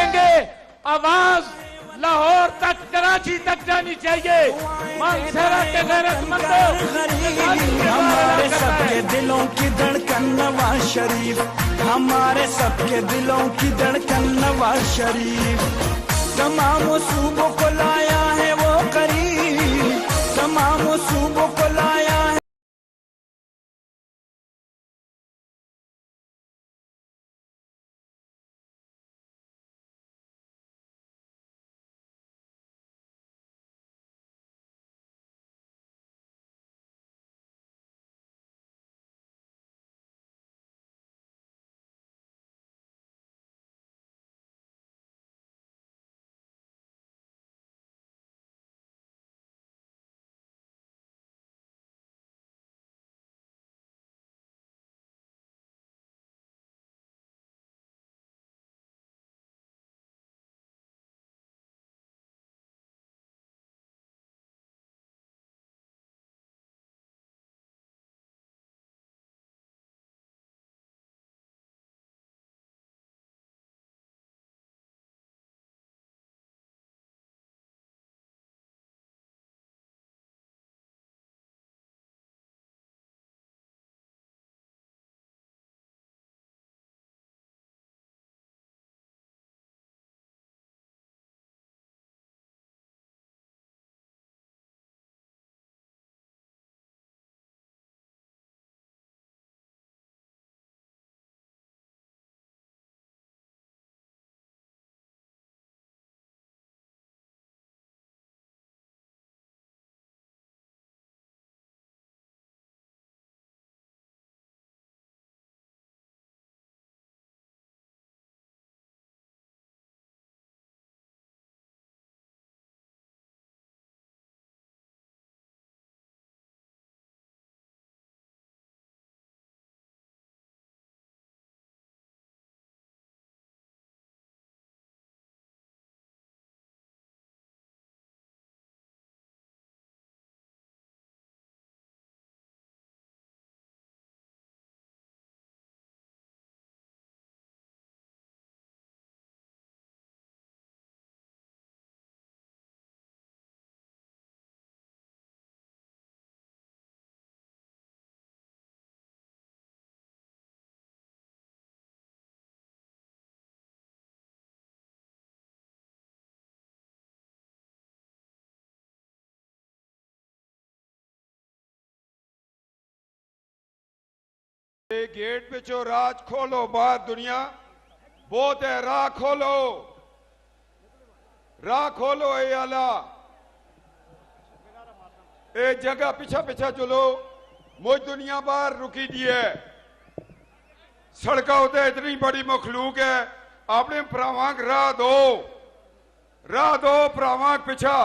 करेंगे। आवाज लाहौर तक, कराची तक जानी चाहिए। मानसरा के गैरतमंदों, हमारे सबके दिलों की धड़कन नवाज शरीफ, हमारे सबके दिलों की धड़कन नवाज शरीफ। तमाम सूबों को लाया है वो करीब, तमाम सूबों को लाया है। गेट पे जो राज खोलो बाहर दुनिया बहुत है, राह खोलो, राह खोलो ए आला, ए जगह पीछा पीछा चलो, मुझ दुनिया बाहर रुकी दी है। सड़का होते इतनी बड़ी मखलूक है, अपने भरावांग राह दो भरावांग पिछा।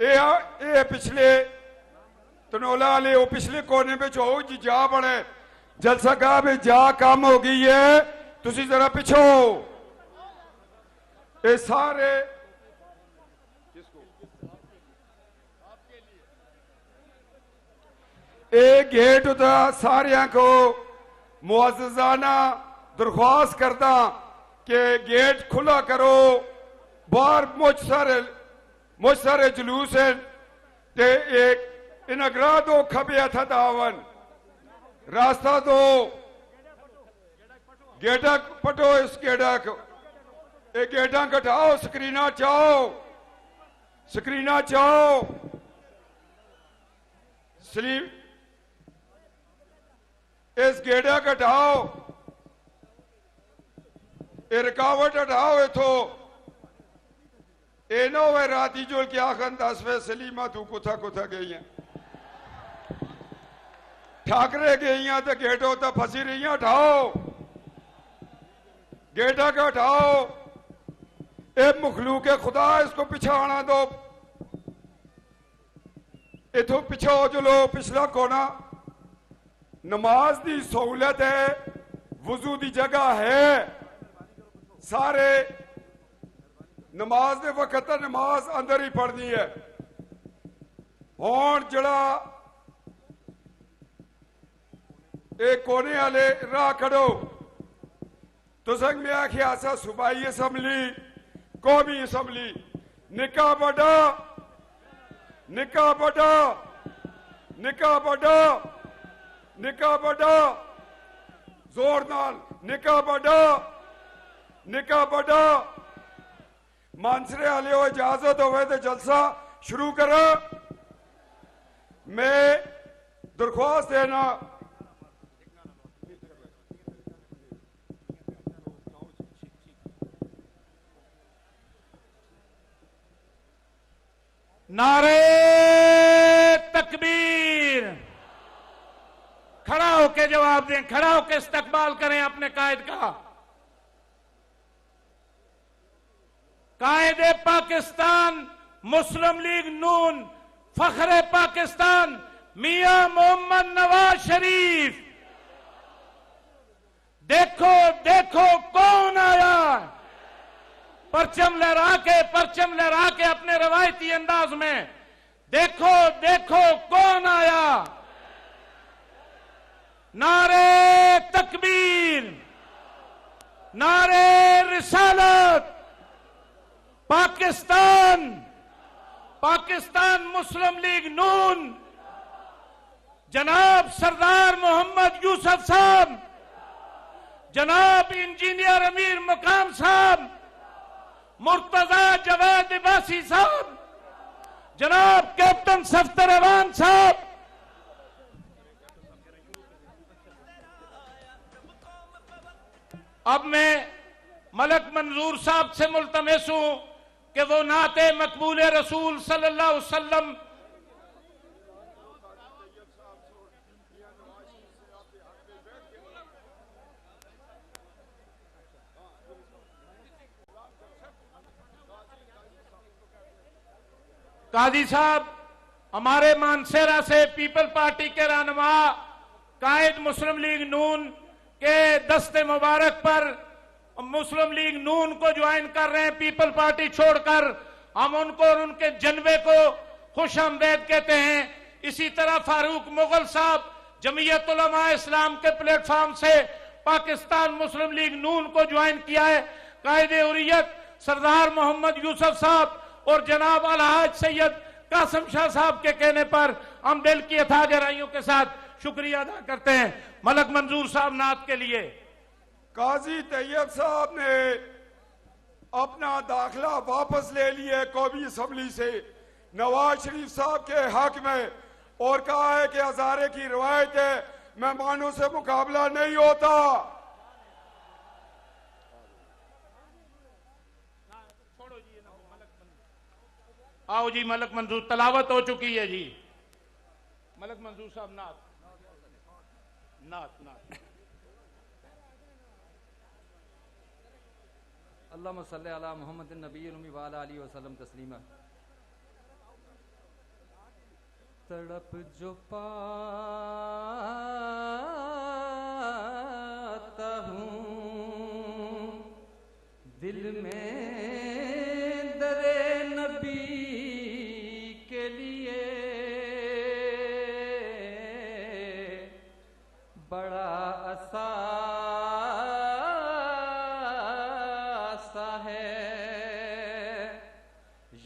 ए पिछले तनोला वाले वो पिछले कोने में जो जी जा बने जलसा कहा भी जा कम हो गई है, तुसी जरा पिछो। ये सारे एक गेट उता सारिया को मुआज़्ज़ाना दरख्वास्त करता कि गेट खुला करो। बाहर मुझ सारे जुलूस है ते एक इनगरा दो खबे था दावन रास्ता दो, गेटा पटो इस गेटा को, एक गेटा कटाओ, स्क्रीना चाओ स्लीप, इस गेटा कटाओ, ये रुकावट हटाओ। इथो एनो वे राती जो क्या खन 10वें सलीमा तू कुथा कुथा गई है, ठाकरे गई तो गेटो तो फंसी रही हटाओ, गेटा का हटाओ। ए मखलूक खुदा इसको पीछे आना दो, इथो पीछे हो चलो। पिछला कोना नमाज की सहूलत है, वजू की जगह है, सारे नमाज के वक्त नमाज अंदर ही पढ़नी है। हुण जड़ा एक कोने वाले राह खड़ो, तो संग में आखिया सा सूबाई असम्बली कौमी असम्बली निका बड़ा निका बड़ा निका बड़ा निका बड़ा जोर नाल निका बड़ा निका बड़ा मानसरे आले हो इजाजत हो तो जलसा शुरू करो। मैं दरख्वास्त देना नारे तकबीर, खड़ा होके जवाब दें, खड़ा होके इस्तकबाल करें अपने कायद का। कायदे पाकिस्तान मुस्लिम लीग नून फखरे पाकिस्तान मियां मोहम्मद नवाज शरीफ। देखो देखो कौन आया, परचम लहरा के अपने रवायती अंदाज में देखो देखो कौन आया। नारे तकबीर, नारे रिसालत, पाकिस्तान मुस्लिम लीग नून, जनाब सरदार मोहम्मद यूसुफ साहब, जनाब इंजीनियर अमीर मकाम साहब, मुर्तजा जवेद इबासी साहब, जनाब कैप्टन सफ्तर अवान साहब, अब मैं मलक मंजूर साहब से मुल्तमस हूं कि वो नाते मकबूल रसूल सल्लल्लाहु अलैहि वसल्लम काजी साहब हमारे मानसेरा से पीपल पार्टी के रहनुमा कायद मुस्लिम लीग नून के दस्ते मुबारक पर मुस्लिम लीग नून को ज्वाइन कर रहे हैं पीपल पार्टी छोड़कर। हम उनको और उनके जन्मे को खुश आमदेद कहते हैं। इसी तरह फारूक मुगल साहब जमीयत उलमा इस्लाम के प्लेटफॉर्म से पाकिस्तान मुस्लिम लीग नून को ज्वाइन किया है। कायदे हुर्रियत सरदार मोहम्मद यूसुफ साहब और जनाब अलहाज सैयद कासिम शाह साहब के कहने पर हम दिल की अथाह गहराइयों के साथ शुक्रिया अदा करते हैं। मलक मंजूर साहब नात के लिए। काजी तैयब साहब ने अपना दाखिला वापस ले लिया कौमी असम्बली से नवाज शरीफ साहब के हक में और कहा है कि हजारे की रवायत है, मेहमानों से मुकाबला नहीं होता। आओ जी, मलक मंजूर तलावत हो चुकी है जी। मलक मंजूर साहब नात नात नात। अल्लाहुम्मा सल्ली अला मुहम्मद नबील उम्मी व अला आलिहि वसल्लम तस्लीमा। तड़प जो पाता हूँ दिल में दरे नबी के लिए, बड़ा असासा है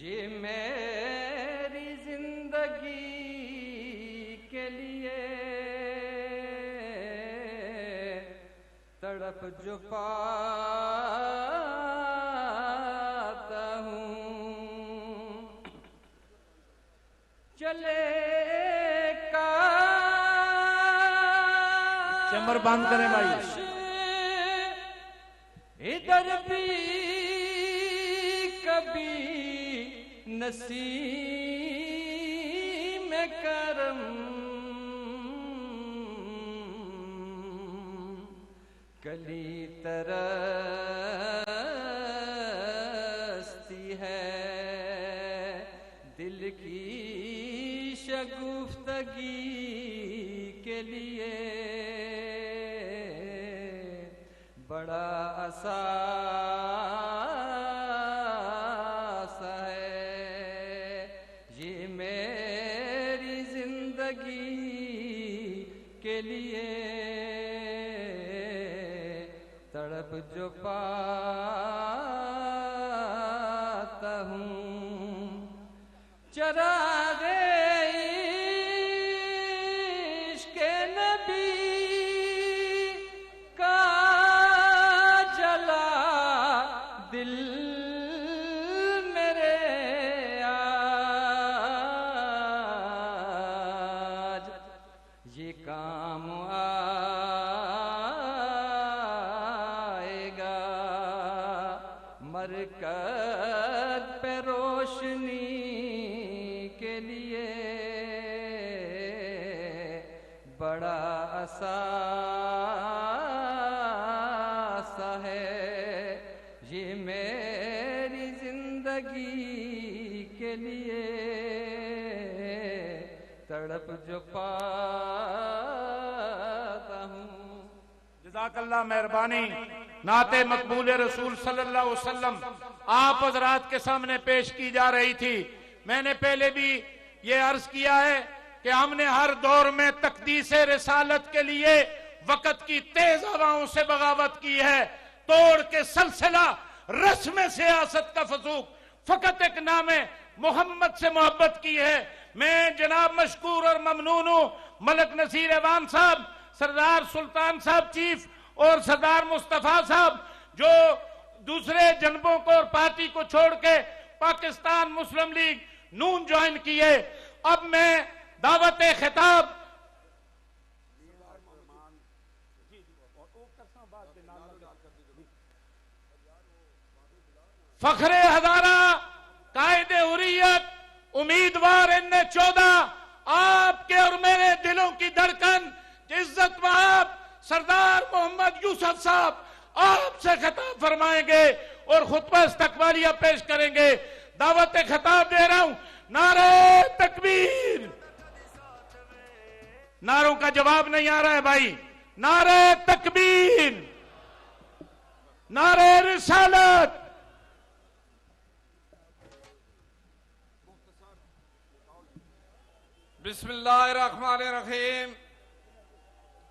ये मेरी जिंदगी के लिए। तड़प जो पाता हूँ चले का चैम्बर बंद करें भाई। इधर भी कभी नसीब में करम कली तरसती है दिल की शगुफ्तगी के लिए। बड़ा असासा है ये मेरी जिंदगी के लिए। तड़प जो पाता हूँ चरागे इश्क़ नबी का जला दिल मेरे आज ये काम आएगा मरकत पे रोशनी के लिए बड़ा असासा है ये मेरी जिंदगी के लिए तड़प जो पाता हूँ। जज़ाकल्लाह मेहरबानी। नाते मकबूल रसूल सल्लल्लाहु अलैहि वसल्लम आप हजरात के सामने पेश की जा रही थी। मैंने पहले भी ये अर्ज किया है कि हमने हर दौर में तकदीस रिसालत के लिए वक़्त की तेज हवाओं से बगावत की है, तोड़ के सिलसिला रस्म सियासत का फसूक फकत एक नामे मोहम्मद से मोहब्बत की है। मैं जनाब मशकूर और ममनून हूँ मलक नसीर अवान साहब, सरदार सुल्तान साहब चीफ और सरदार मुस्तफा साहब जो दूसरे जनबों को और पार्टी को छोड़ के पाकिस्तान मुस्लिम लीग नून ज्वाइन किए। अब मैं दावत खिताब फखरे हजारा कायदे हुर्रियत उम्मीदवार इन्ने 14 आपके और मेरे दिलों की धड़कन इज्जत वहाब सरदार मोहम्मद यूसुफ साहब आपसे खिताब फरमाएंगे और खुतबा इस्तकबालिया पेश करेंगे। दावत खिताब दे रहा हूं। नारे तकबीर। नारों का जवाब नहीं आ रहा है भाई। नारे तकबीर, नारे रिसालत। बिस्मिल्लाहिर्रहमानिर्रहीम।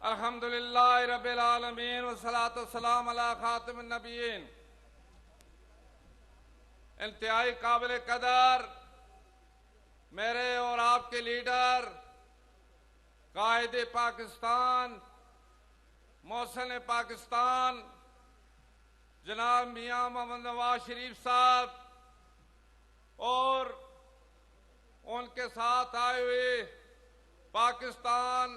अल्हम्दुलिल्लाह रब्बिल आलमीन वस्सलातु वस्सलाम अला खातिमिन नबिय्यीन। इंतहाई काबिल कदर मेरे और आपके लीडर कायदे पाकिस्तान मौसन पाकिस्तान जनाब मियां मोहम्मद नवाज शरीफ साहब और उनके साथ आए हुए पाकिस्तान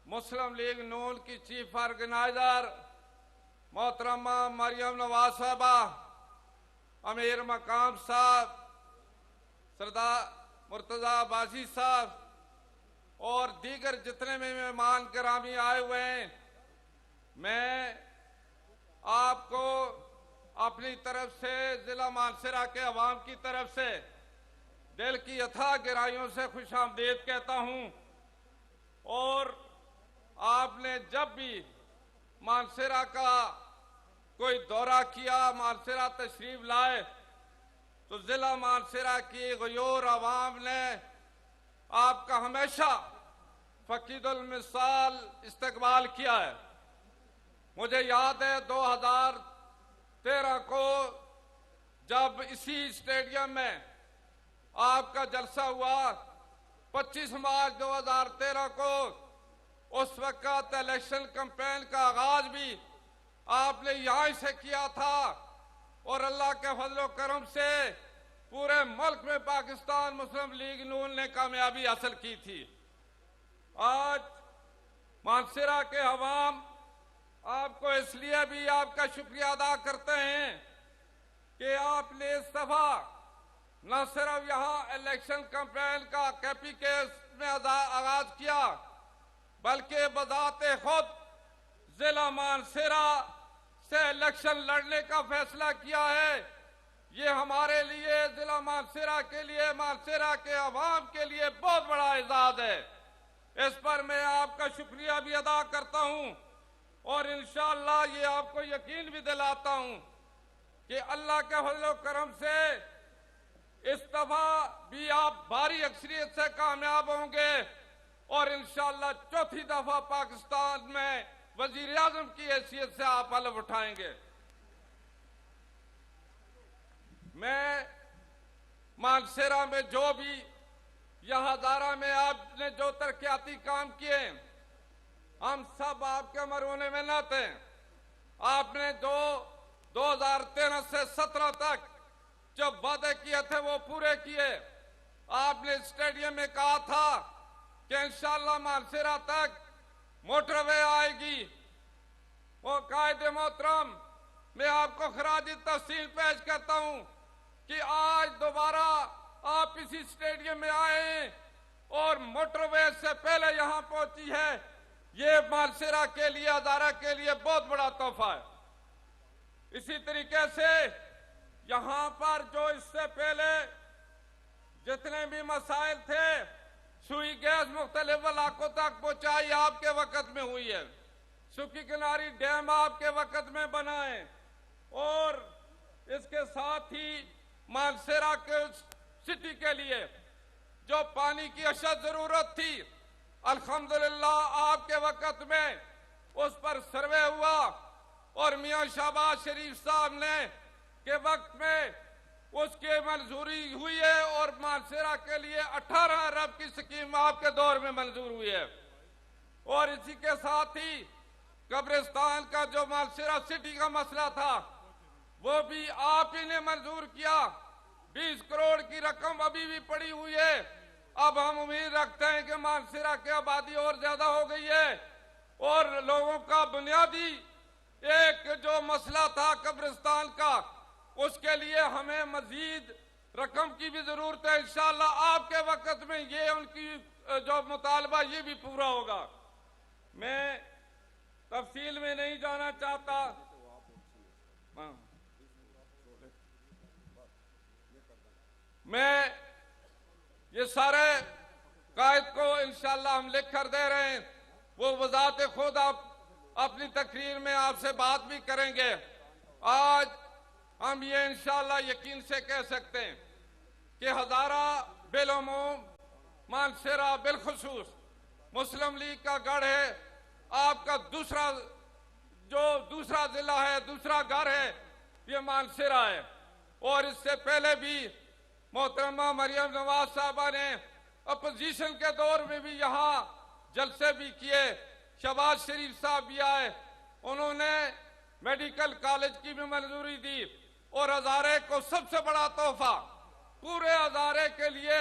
मुस्लिम लीग नून की चीफ ऑर्गेनाइजर मोहतरमा मरियम नवाज साहबा, अमीर मकाम साहब, सरदार मुर्तजा बाजी साहब और दीगर जितने भी मेहमान करामी आए हुए हैं, मैं आपको अपनी तरफ से जिला मानसरा के अवाम की तरफ से दिल की अथाह गहराइयों से खुशामदीद कहता हूं। और आपने जब भी मानसरा का कोई दौरा किया, मानसरा तशरीफ लाए, तो जिला मानसरा की गयोर अवाम ने आपका हमेशा फकीदुल मिसाल इस्तकबाल किया है। मुझे याद है 2013 को जब इसी स्टेडियम में आपका जलसा हुआ, 25 मार्च 2013 को, उस वक्त इलेक्शन कैंपेन का आगाज भी आपने यहां से किया था और अल्लाह के फजल और करम से पूरे मुल्क में पाकिस्तान मुस्लिम लीग नून ने कामयाबी हासिल की थी। आज मानसरा के अवाम आपको इसलिए भी आपका शुक्रिया अदा करते हैं कि आपने इस दफा न सिर्फ यहाँ इलेक्शन कैंपेन का केपी केस में आगाज किया, बल्कि बजाते खुद जिला मानसरा से इलेक्शन लड़ने का फैसला किया है। ये हमारे लिए, जिला मानसरा के लिए, मानसरा के अवाम के लिए बहुत बड़ा एजाज है। इस पर मैं आपका शुक्रिया भी अदा करता हूं और इंशाअल्लाह ये आपको यकीन भी दिलाता हूं कि अल्लाह के फजल करम से इस दफा भी आप भारी अक्सरियत से कामयाब होंगे और इंशाअल्लाह चौथी दफा पाकिस्तान में वजीर आजम की हैसियत से आप हलफ उठाएंगे। मैं मानसेरा में जो भी या हजारा में आपने जो तरक्याती काम किए, हम सब आपके मरहूने में न थे। आपने जो 2013 से 17 तक जो वादे किए थे वो पूरे किए। आपने स्टेडियम में कहा था कि इंशाअल्लाह मानसेरा तक मोटरवे आएगी। वो कायदे मोहतरम, मैं आपको खराजी तहसील पेश करता हूं कि आज दोबारा आप इसी स्टेडियम में आए और मोटरवे से पहले यहां पहुंची है। ये मानसेरा के लिए, हजारा के लिए बहुत बड़ा तोहफा है। इसी तरीके से यहां पर जो इससे पहले जितने भी मसाइल थे, सुई गैस मुख्तलिफ इलाकों तक पहुंचाई आपके वक्त में हुई है। सुखी किनारी डैम आपके वक्त में बना है और इसके साथ ही मानसेरा के सिटी के लिए जो पानी की अशद जरूरत थी, अल्हम्दुलिल्लाह आपके वक्त में उस पर सर्वे हुआ और मियां शहबाज शरीफ साहब ने के वक्त में उसकी मंजूरी हुई है और मानसेरा के लिए 18 अरब की स्कीम आपके दौर में मंजूर हुई है। और इसी के साथ ही कब्रिस्तान का जो मानसेरा सिटी का मसला था वो भी आप ही ने मंजूर किया। 20 करोड़ की रकम अभी भी पड़ी हुई है। अब हम उम्मीद रखते हैं कि मानसेरा की आबादी और ज्यादा हो गई है और लोगों का बुनियादी एक जो मसला था कब्रिस्तान का, उसके लिए हमें मजीद रकम की भी जरूरत है। इंशाअल्लाह आपके वक्त में ये उनकी जो मुतालबा ये भी पूरा होगा। मैं तफसील में नहीं जाना चाहता। मैं ये सारे कायद को इंशाअल्लाह हम लिख कर दे रहे हैं। वो वजात खुद आप अपनी तकरीर में आपसे बात भी करेंगे। आज हम ये इंशाअल्लाह यकीन से कह सकते हैं कि हजारा बिलुमूम, मानसेरा बिलखुसूस मुस्लिम लीग का गढ़ है। आपका दूसरा जिला है, दूसरा घर है, ये मानसेरा है। और इससे पहले भी मोहतरमा मरियम नवाज साहबा ने अपोजिशन के दौर में भी यहाँ जलसे भी किए। शहबाज शरीफ साहब भी आए, उन्होंने मेडिकल कॉलेज की भी मंजूरी दी। और हजारे को सबसे बड़ा तोहफा पूरे हजारे के लिए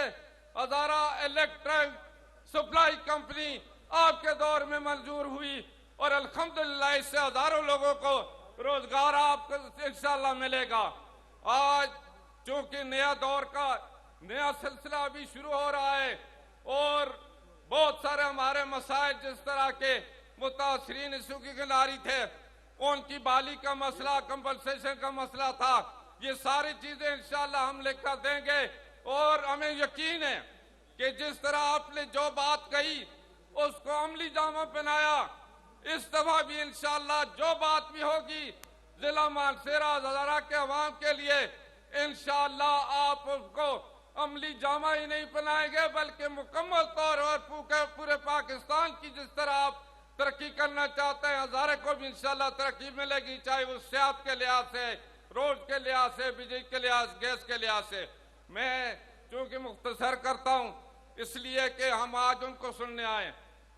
हजारा इलेक्ट्रिक सप्लाई कंपनी आपके दौर में मंजूर हुई और अल्हम्दुलिल्लाह इससे हजारों लोगों को रोजगार आपको इंशाअल्लाह मिलेगा। आज चूंकि नया दौर का नया सिलसिला अभी शुरू हो रहा है और बहुत सारे हमारे मसाइल जिस तरह के मुतासरीन सूखी किनारी थे, उनकी बाली का मसला, कंपनसेशन का मसला था, ये सारी चीजें इंशाअल्लाह हम लिखकर देंगे। और हमें यकीन है कि जिस तरह आपने जो बात कही उसको अमली जामा पहनाया, इस दफा भी इंशाअल्लाह जो बात भी होगी जिला मानसेरा हजारा के अवाम के लिए इंशाअल्लाह आप उसको अमली जामा ही नहीं पहनाएंगे बल्कि मुकम्मल तौर और पूरे पाकिस्तान की जिस तरह आप तरक्की करना चाहते हैं, हजारे को भी इंशाअल्लाह तरक्की मिलेगी, चाहे वो सेहत के लिहाज से, रोड के लिहाज से, बिजली के लिहाज, गैस के लिहाज से। मैं चूंकि मुख्तसर करता हूं इसलिए कि हम आज उनको सुनने आए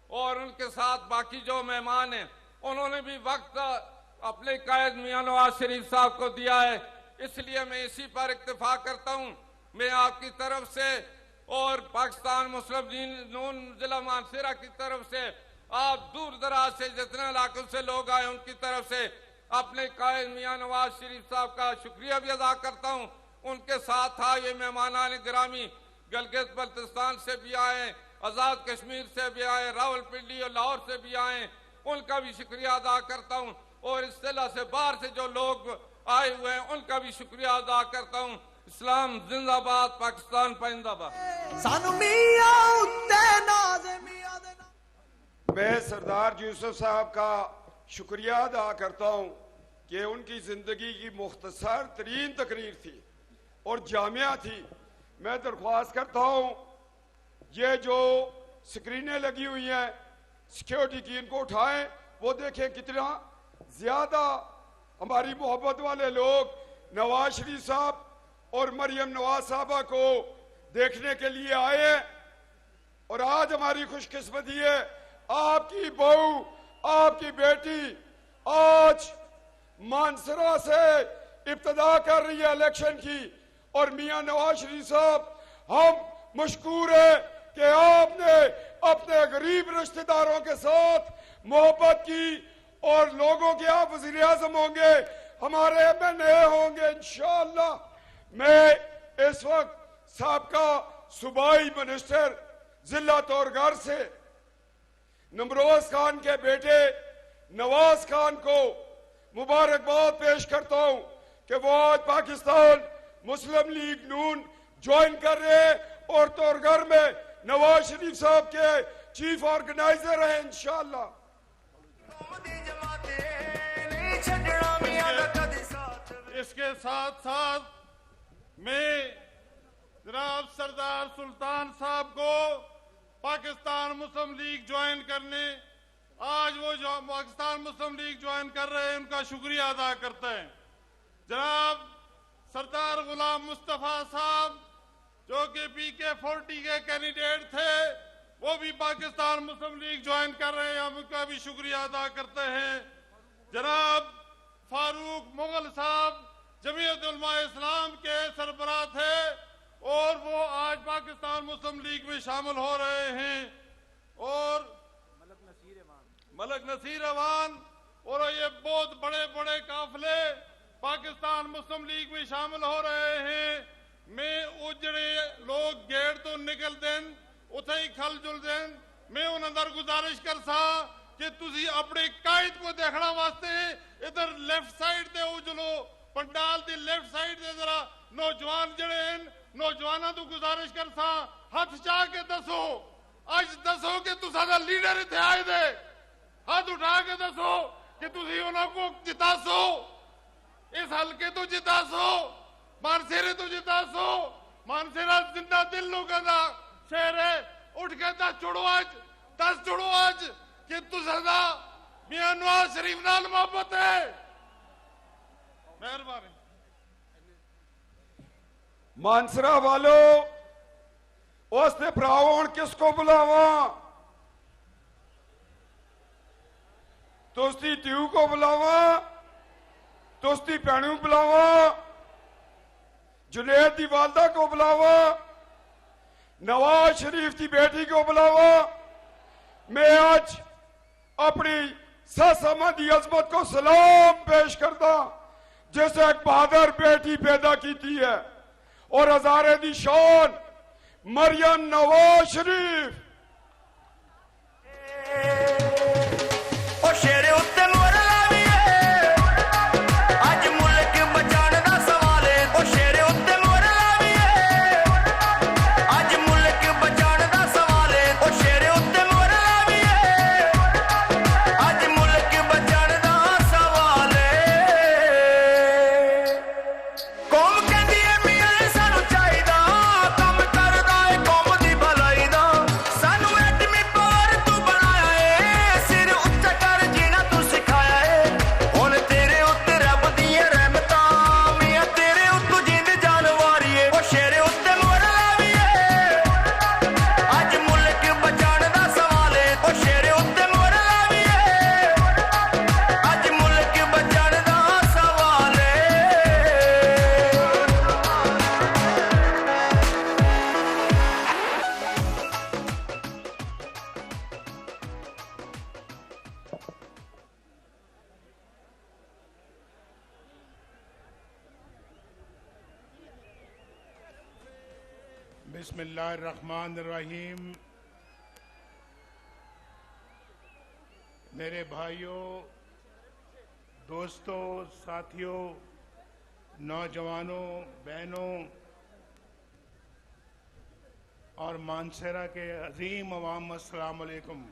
और उनके साथ बाकी जो मेहमान हैं उन्होंने भी वक्त अपने कायद मियां नवाज शरीफ साहब को दिया है, इसलिए मैं इसी पर इत्तेफा करता हूं। मैं आपकी तरफ से और पाकिस्तान मुस्लिम लीग नून जिला मानसेरा की तरफ से, आप दूर दराज से जितने इलाकों से लोग आए उनकी तरफ से अपने कायद मियां नवाज शरीफ साहब का शुक्रिया भी अदा करता हूं। उनके साथ आए मेहमानान गिरामी गिलगित बल्तिस्तान से भी आए, आजाद कश्मीर से भी आए, रावलपिंडी और लाहौर से भी आए, उनका भी शुक्रिया अदा करता हूं। और इस जिला से बाहर से जो लोग आए हुए हैं उनका भी शुक्रिया अदा करता हूं। इस्लाम जिंदाबाद, पाकिस्तान पाइंदाबाद। मैं सरदार यूसुफ साहब का शुक्रिया अदा करता हूं कि उनकी जिंदगी की मुख्तसर तरीन तकरीर थी और जामिया थी। मैं दरख्वास्त करता हूं ये जो स्क्रीनें लगी हुई हैं सिक्योरिटी की, इनको उठाएं वो देखें कितना ज्यादा हमारी मोहब्बत वाले लोग नवाज शरीफ साहब और मरियम नवाज साहबा को देखने के लिए आए। और आज हमारी खुशकिस्मती है, आपकी बहू, आपकी बेटी आज मानसरा से इब्तदा कर रही है इलेक्शन की। और मियां नवाज शरीफ साहब, हम मशकूर है कि आपने अपने गरीब रिश्तेदारों के साथ मोहब्बत की और लोगों के आप वजीर आजम होंगे, हमारे MNA होंगे इंशाअल्लाह। मैं इस वक्त साबका सूबाई मिनिस्टर जिला तौरगर से नमरोज खान के बेटे नवाज खान को मुबारकबाद पेश करता हूं कि वो आज पाकिस्तान मुस्लिम लीग नून ज्वाइन कर रहे हैं और तौरगर में नवाज शरीफ साहब के चीफ ऑर्गेनाइजर हैं इंशाअल्लाह। इसके साथ साथ मैं जनाब सरदार सुल्तान साहब को पाकिस्तान मुस्लिम लीग ज्वाइन करने, आज वो जो पाकिस्तान मुस्लिम लीग ज्वाइन कर रहे हैं, उनका शुक्रिया अदा करते हैं। जनाब सरदार गुलाम मुस्तफा साहब जो कि PK40 के कैंडिडेट थे, वो भी पाकिस्तान मुस्लिम लीग ज्वाइन कर रहे हैं, हम उनका भी शुक्रिया अदा करते हैं। जनाब फारूक मुगल साहब जमीयत उलमा इस्लाम के सरबराह थे और वो आज पाकिस्तान मुस्लिम लीग में शामिल हो रहे हैं। और मलक नसीर अवान और ये बहुत बड़े बड़े काफिले पाकिस्तान मुस्लिम लीग में शामिल हो रहे हैं। मैं उजड़े लोग गेट तो निकल दें उथे ही खल जुल दें। मैं उन अंदर गुजारिश कर सा कि तुसी अपने कायद को देखना वास्ते इधर लेफ्ट साइड ते उजलो पंडाल दी लेफ्ट साइड ते जरा नौजवान जड़े हैं, नौजवानों तो गुजारिश कर सा हाथ चाह के दसो, आज दसो कि तुसा दा लीडर इथे आए दे, हाथ उठा के दसो कि तुसी उन्हां को जितासो, इस हल्के तो जितासो, मानसेरे तो जितासो। मानसेरा जिंदा दिल लोगों का शहर है, उठ के 10 जुड़ो आज कि तुसा दा मियां नवाज शरीफ नाल मोहब्बत है। मेहरबानी। मानसरा वालों, उसने भराओ किसको बुलावा? तुस्ती ट्यू को बुलावा, तुस्ती भैनू बुलावा, जुनेद की वालदा को बुलावा, नवाज शरीफ की बेटी को बुलावा। मैं आज अपनी सासमा की अजमत को सलाम पेश करता जैसे एक बहादुर बेटी पैदा की है और हजारे दी शान मरियम नवाज शरीफ। शेरे उत्ते मोरला भी है, आज मुल्क बचाने दा सवाल है। ओ शेरे उत्ते मोरला भी है, आज मुल्क बचाने दा सवाल है। ओ शेरे उत्ते मोरला भी है, आज मुल्क बचाने दा सवाल है। कौम कहंदी है मियां सानू चाहिदा, काम करदा है कौम दी भलाई दा। सानू एटमी पावर तू बनाया है, सिर उत्ते कर जीना तू सिखाया है। हुण तेरे उत्ते रब दियां रहमतां, मियां तेरे उत्तों जिंद जान वारी है। ओ शेरे उत्ते मोरला भी है, आज मुल्क बचाने दा सवाल है। ओ शेरे उत्ते मोरला भी है, आज मुल्क बचाने दा सवाल है। बिस्मिल्लाहिर्रहमानिर्रहीम। मेरे भाइयों, दोस्तों, साथियों, नौजवानों, बहनों और मानसेरा के अजीम अवाम, अस्सलाम वालेकुम।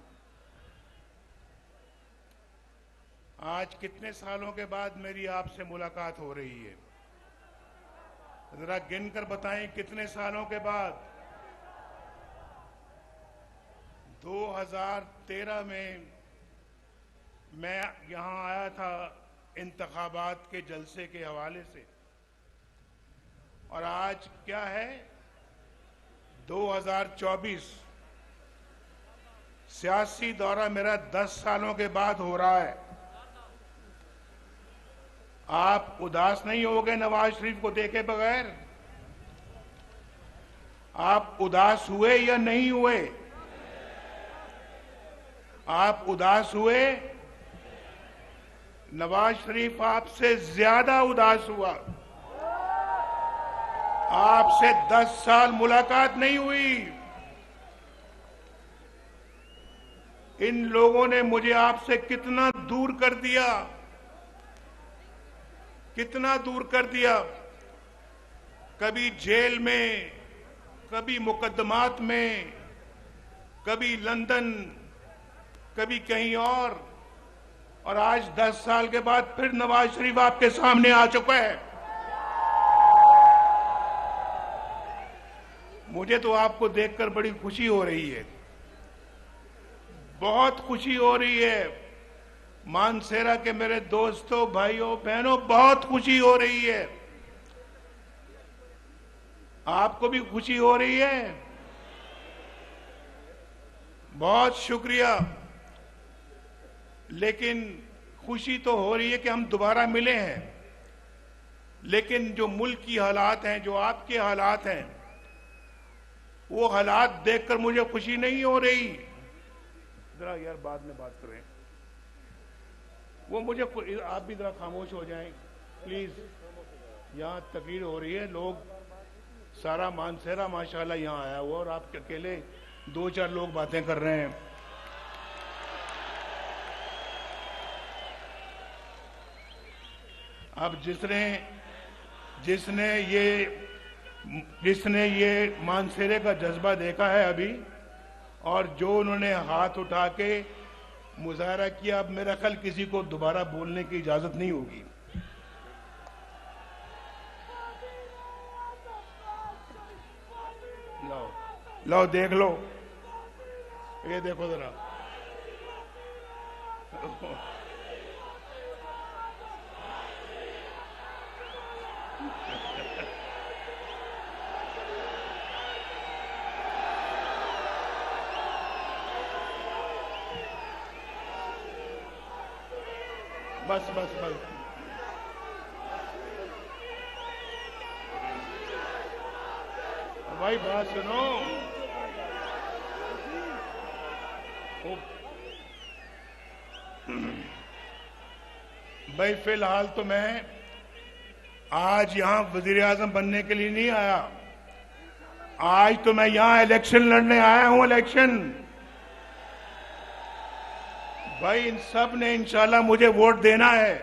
आज कितने सालों के बाद मेरी आपसे मुलाकात हो रही है? जरा गिनकर बताएं कितने सालों के बाद? 2013 में मैं यहाँ आया था इंतखाबात के जलसे के हवाले से, और आज क्या है 2024, सियासी दौरा मेरा 10 सालों के बाद हो रहा है। आप उदास नहीं हो गए नवाज शरीफ को देखे बगैर? आप उदास हुए या नहीं हुए? आप उदास हुए? नवाज शरीफ आपसे ज्यादा उदास हुआ। आपसे 10 साल मुलाकात नहीं हुई। इन लोगों ने मुझे आपसे कितना दूर कर दिया, कितना दूर कर दिया। कभी जेल में, कभी मुकदमात में, कभी लंदन, कभी कहीं और आज 10 साल के बाद फिर नवाज शरीफ आपके सामने आ चुका है। मुझे तो आपको देखकर बड़ी खुशी हो रही है, बहुत खुशी हो रही है। मानसेरा के मेरे दोस्तों, भाइयों, बहनों, बहुत खुशी हो रही है। आपको भी खुशी हो रही है? बहुत शुक्रिया। लेकिन खुशी तो हो रही है कि हम दोबारा मिले हैं, लेकिन जो मुल्क की हालात हैं, जो आपके हालात हैं, वो हालात देखकर मुझे खुशी नहीं हो रही। जरा यार बाद में बात करें, वो मुझे, आप भी जरा खामोश हो जाएं प्लीज। यहाँ तकरीर हो रही है, लोग, सारा मानसेरा माशाल्लाह यहाँ आया हुआ, और आप अकेले 2-4 लोग बातें कर रहे हैं। अब जिसने ये मानसेरे का जज्बा देखा है अभी, और जो उन्होंने हाथ उठा के मुजाहरा किया, अब मेरा ख्याल किसी को दोबारा बोलने की इजाजत नहीं होगी। लो देख लो, ये देखो जरा। बस बस बस, भाई बात सुनो। भाई फिलहाल तो मैं आज यहां वजीर आजम बनने के लिए नहीं आया। आज तो मैं यहां इलेक्शन लड़ने आया हूं, इलेक्शन। भाई इन सब ने इंशाल्लाह मुझे वोट देना है।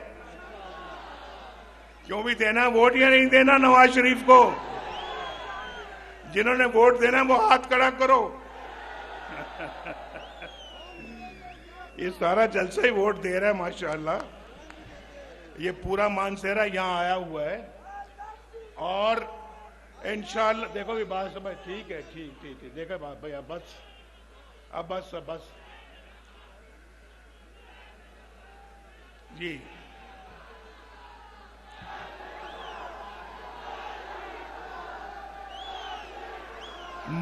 क्यों भी देना वोट, या नहीं देना नवाज शरीफ को? जिन्होंने वोट देना वो हाथ खड़ा करो। ये सारा जलसा ही वोट दे रहा है माशाल्लाह। ये पूरा मानसेरा यहाँ आया हुआ है, और इंशाल्लाह देखो ये बात समझ, ठीक है, ठीक देखो बात भाई। अब बस जी।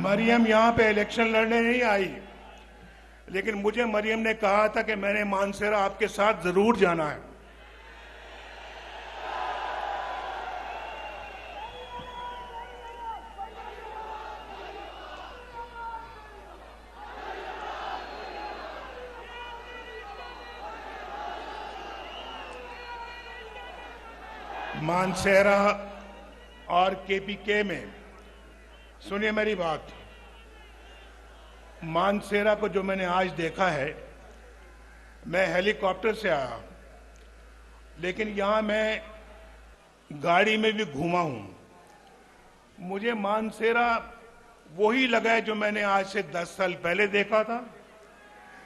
मरियम यहां पे इलेक्शन लड़ने नहीं आई, लेकिन मुझे मरियम ने कहा था कि मैंने मानसेरा आपके साथ जरूर जाना है। मानसेरा और केपीके में, सुनिए मेरी बात, मानसेरा को जो मैंने आज देखा है, मैं हेलीकॉप्टर से आया, लेकिन यहां मैं गाड़ी में भी घूमा हूं। मुझे मानसेरा वही लगा है जो मैंने आज से 10 साल पहले देखा था,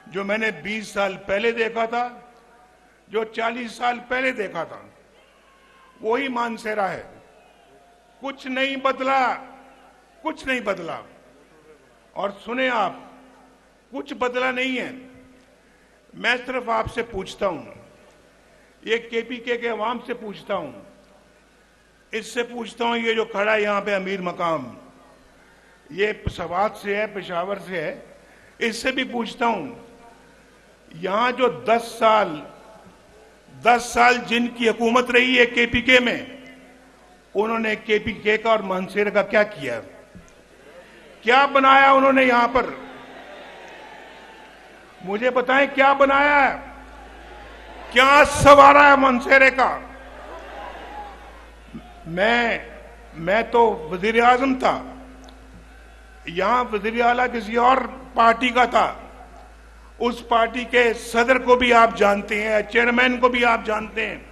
जो मैंने 20 साल पहले देखा था, जो 40 साल पहले देखा था। वही मानसेरा है, कुछ नहीं बदला, कुछ नहीं बदला। और सुने आप, कुछ बदला नहीं है। मैं सिर्फ आपसे पूछता हूं, ये केपीके के अवाम से पूछता हूं, इससे पूछता हूं, ये जो खड़ा है यहां पे अमीर मकाम, ये सवात से है, पेशावर से है, इससे भी पूछता हूं, यहां जो 10 साल जिनकी हुकूमत रही है केपीके में, उन्होंने केपीके का और मानसेरा का क्या किया, क्या बनाया उन्होंने यहां पर? मुझे बताएं क्या बनाया है, क्या संवारा है मानसेरे का? मैं तो वजीर आजम था, यहां वजीर आला किसी और पार्टी का था, उस पार्टी के सदर को भी आप जानते हैं, चेयरमैन को भी आप जानते हैं,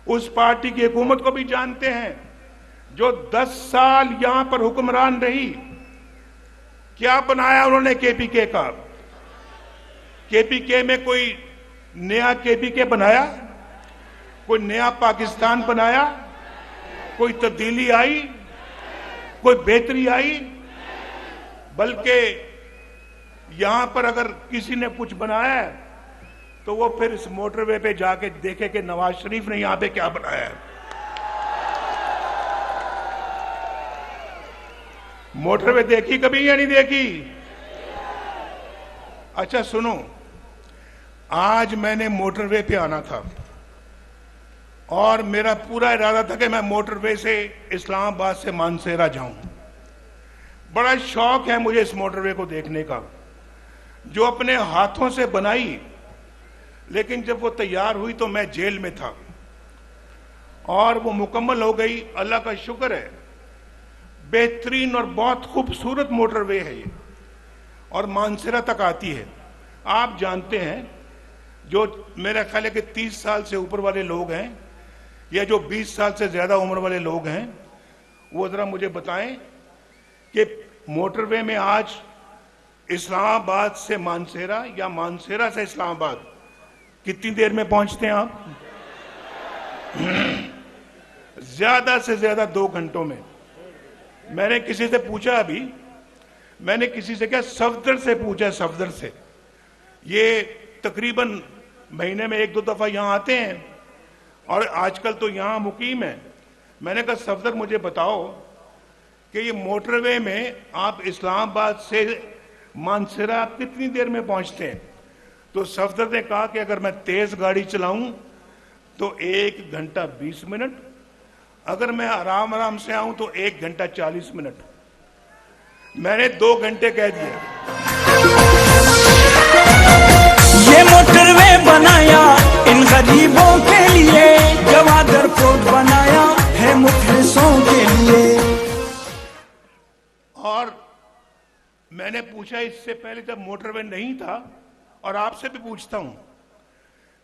उस पार्टी की हुकूमत को भी जानते हैं, जो 10 साल यहां पर हुक्मरान रही। क्या बनाया उन्होंने केपीके का? केपीके में कोई नया केपीके बनाया? कोई नया पाकिस्तान बनाया? कोई तब्दीली आई? कोई बेहतरी आई? बल्कि यहां पर अगर किसी ने कुछ बनाया है तो वो फिर इस मोटरवे पे जाके देखे कि नवाज शरीफ ने यहां पे क्या बनाया है। मोटरवे देखी कभी या नहीं देखी? अच्छा सुनो, आज मैंने मोटरवे पे आना था और मेरा पूरा इरादा था कि मैं मोटरवे से इस्लामाबाद से मानसेरा जाऊं। बड़ा शौक है मुझे इस मोटरवे को देखने का, जो अपने हाथों से बनाई, लेकिन जब वो तैयार हुई तो मैं जेल में था और वो मुकम्मल हो गई। अल्लाह का शुक्र है, बेहतरीन और बहुत खूबसूरत मोटरवे है ये, और मानसेरा तक आती है। आप जानते हैं, जो मेरा ख्याल है कि 30 साल से ऊपर वाले लोग हैं या जो 20 साल से ज्यादा उम्र वाले लोग हैं, वो जरा मुझे बताएं कि मोटरवे में आज इस्लामाबाद से मानसेरा या मानसेरा से इस्लामाबाद कितनी देर में पहुंचते हैं आप? ज्यादा से ज्यादा 2 घंटों में। मैंने किसी से पूछा, अभी मैंने किसी से क्या सफदर से पूछा, सफदर से, ये तकरीबन महीने में 1-2 दफा यहां आते हैं और आजकल तो यहां मुकीम है। मैंने कहा सफदर मुझे बताओ कि ये मोटरवे में आप इस्लामाबाद से मानसेरा कितनी देर में पहुंचते हैं? तो सफदर ने कहा कि अगर मैं तेज गाड़ी चलाऊं तो 1 घंटा 20 मिनट, अगर मैं आराम आराम से आऊं तो 1 घंटा 40 मिनट। मैंने 2 घंटे कह दिए। ये मोटरवे बनाया इन गरीबों के लिए, गवादर कोट बनाया है मुखलिसों के लिए। और मैंने पूछा इससे पहले जब मोटरवे नहीं था, और आपसे भी पूछता हूं,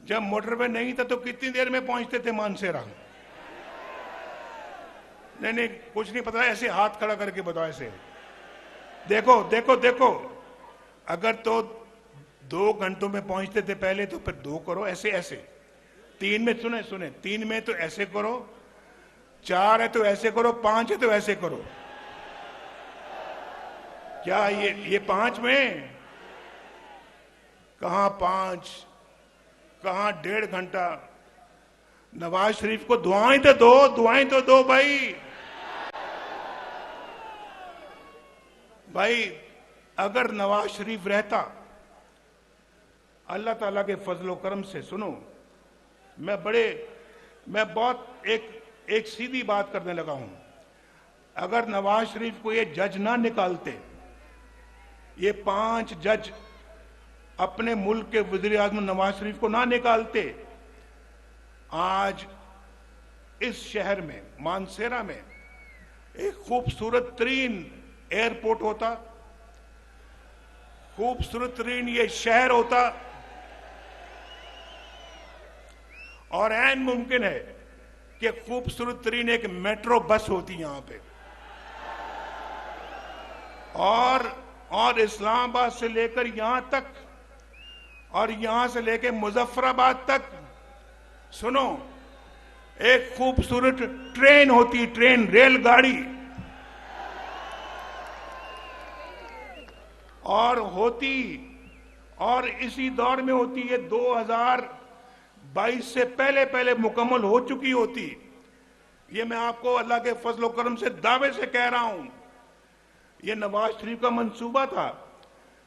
जब मोटरवे नहीं था तो कितनी देर में पहुंचते थे मानसेरा? नहीं, कुछ नहीं पता, ऐसे हाथ खड़ा करके बताओ, ऐसे देखो देखो देखो। अगर तो 2 घंटों में पहुंचते थे पहले, तो फिर 2 करो, ऐसे ऐसे। 3 में सुने 3 में तो ऐसे करो, 4 है तो ऐसे करो, 5 है तो ऐसे करो। क्या ये 5 में? कहां 5, कहां 1.5 घंटा? नवाज शरीफ को दुआएं तो दो, दुआएं तो दो भाई। अगर नवाज शरीफ रहता, अल्लाह ताला के फजलो करम से, सुनो, मैं बहुत एक सीधी बात करने लगा हूं। अगर नवाज शरीफ को ये जज ना निकालते, ये 5 जज अपने मुल्क के वजीर आजम नवाज शरीफ को ना निकालते, आज इस शहर में मानसेरा में एक खूबसूरत तरीन एयरपोर्ट होता, खूबसूरत तरीन ये शहर होता, और ऐन मुमकिन है कि खूबसूरत तरीन एक मेट्रो बस होती यहां पे, और इस्लामाबाद से लेकर यहां तक और यहां से लेकर मुजफ्फराबाद तक, सुनो, एक खूबसूरत ट्रेन होती, ट्रेन, रेलगाड़ी, और और इसी दौर में होती है 2022 से पहले पहले मुकम्मल हो चुकी होती। ये मैं आपको अल्लाह के फजल करम से दावे से कह रहा हूं। ये नवाज शरीफ का मंसूबा था,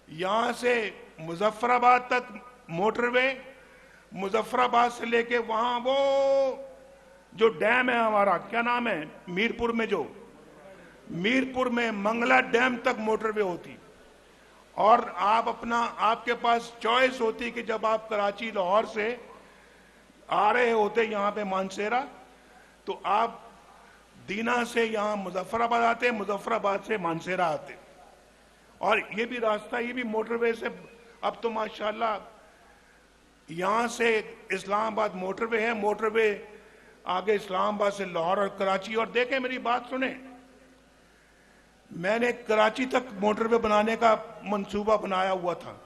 यहां से मुजफ्फराबाद तक मोटरवे, मुजफ्फराबाद से लेके वहां वो जो डैम है हमारा, क्या नाम है, मीरपुर में मंगला डैम तक मोटरवे होती। और आपके पास चॉइस होती कि जब आप कराची लाहौर से आ रहे होते यहां पे मानसेरा, तो आप दीना से यहां मुजफ्फराबाद आते, मुजफ्फराबाद से मानसेरा आते। और ये भी रास्ता, ये भी मोटरवे से अब तो माशाल्लाह यहां से इस्लामाबाद मोटरवे है, मोटरवे आगे इस्लामाबाद से लाहौर और कराची। और देखें, मेरी बात सुने, मैंने कराची तक मोटरवे बनाने का मंसूबा बनाया हुआ था,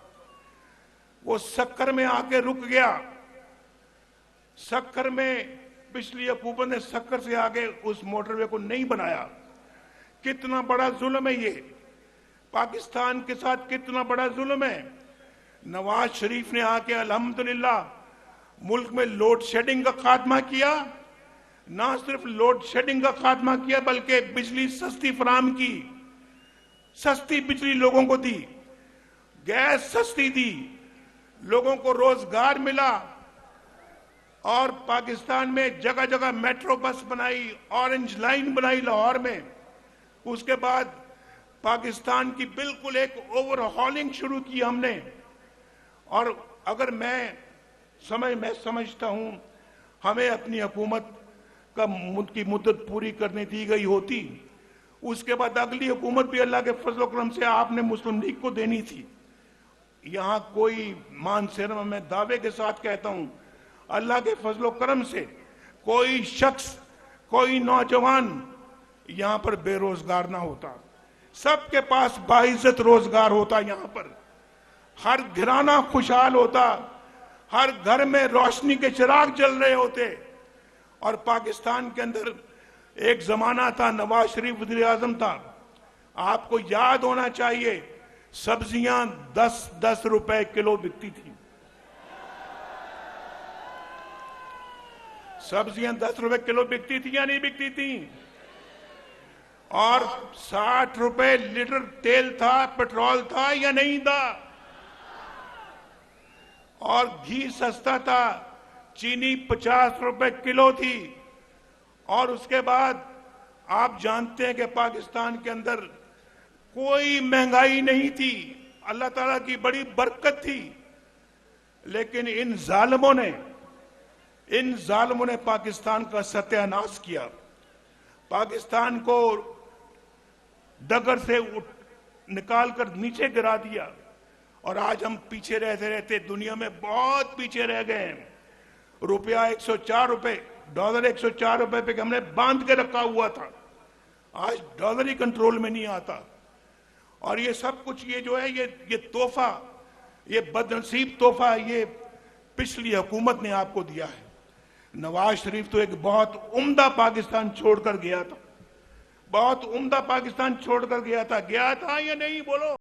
वो सक्कर में आके रुक गया। सक्कर में पिछली हुकूमत ने सक्कर से आगे उस मोटरवे को नहीं बनाया। कितना बड़ा जुल्म है ये, पाकिस्तान के साथ कितना बड़ा जुल्म है। नवाज शरीफ ने आके अल्हम्दुलिल्लाह मुल्क में लोड शेडिंग का खात्मा किया। ना सिर्फ लोड शेडिंग का खात्मा किया बल्कि बिजली सस्ती फराम की, सस्ती बिजली लोगों को दी, गैस सस्ती दी, लोगों को रोजगार मिला। और पाकिस्तान में जगह जगह मेट्रो बस बनाई, ऑरेंज लाइन बनाई लाहौर में। उसके बाद पाकिस्तान की बिल्कुल एक ओवरहॉलिंग शुरू की हमने। और अगर मैं समझता हूं हमें अपनी हुकूमत की मुद्दत पूरी करने दी गई होती, उसके बाद अगली हुकूमत भी अल्लाह के फजल करम से आपने मुस्लिम लीग को देनी थी। यहां कोई मानसेरा में मैं दावे के साथ कहता हूं, अल्लाह के फजल करम से कोई शख्स, कोई नौजवान यहां पर बेरोजगार ना होता। सबके पास बाइज्जत रोजगार होता, यहां पर हर घराना खुशहाल होता, हर घर में रोशनी के चिराग जल रहे होते। और पाकिस्तान के अंदर एक जमाना था, नवाज शरीफ वज़ीर आज़म था, आपको याद होना चाहिए, सब्जियां 10-10 रुपए किलो बिकती थी। सब्जियां 10 रुपए किलो बिकती थी या नहीं बिकती थी? और 60 रुपए लीटर तेल था, पेट्रोल था या नहीं था? और घी सस्ता था, चीनी 50 रुपए किलो थी। और उसके बाद आप जानते हैं कि पाकिस्तान के अंदर कोई महंगाई नहीं थी, अल्लाह ताला की बड़ी बरकत थी। लेकिन इन जालिमों ने पाकिस्तान का सत्यानाश किया, पाकिस्तान को डगर से निकालकर नीचे गिरा दिया। और आज हम पीछे रहते रहते दुनिया में बहुत पीछे रह गए हैं। रुपया 104 रुपए, डॉलर 104 रुपए पे हमने बांध के रखा हुआ था, आज डॉलर ही कंट्रोल में नहीं आता। और ये सब कुछ, ये जो है, ये तोहफा, ये बदनसीब तोहफा ये पिछली हुकूमत ने आपको दिया है। नवाज शरीफ तो एक बहुत उम्दा पाकिस्तान छोड़कर गया था, बहुत उम्दा पाकिस्तान छोड़कर गया था या नहीं, बोलो?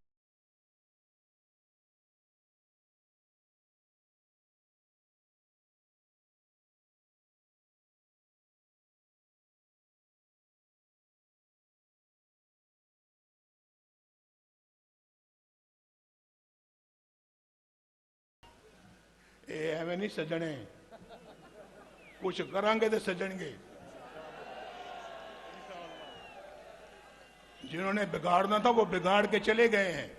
एवं नहीं सजने, कुछ करांगे तो सजणगे। जिन्होंने बिगाड़ना था वो बिगाड़ के चले गए हैं।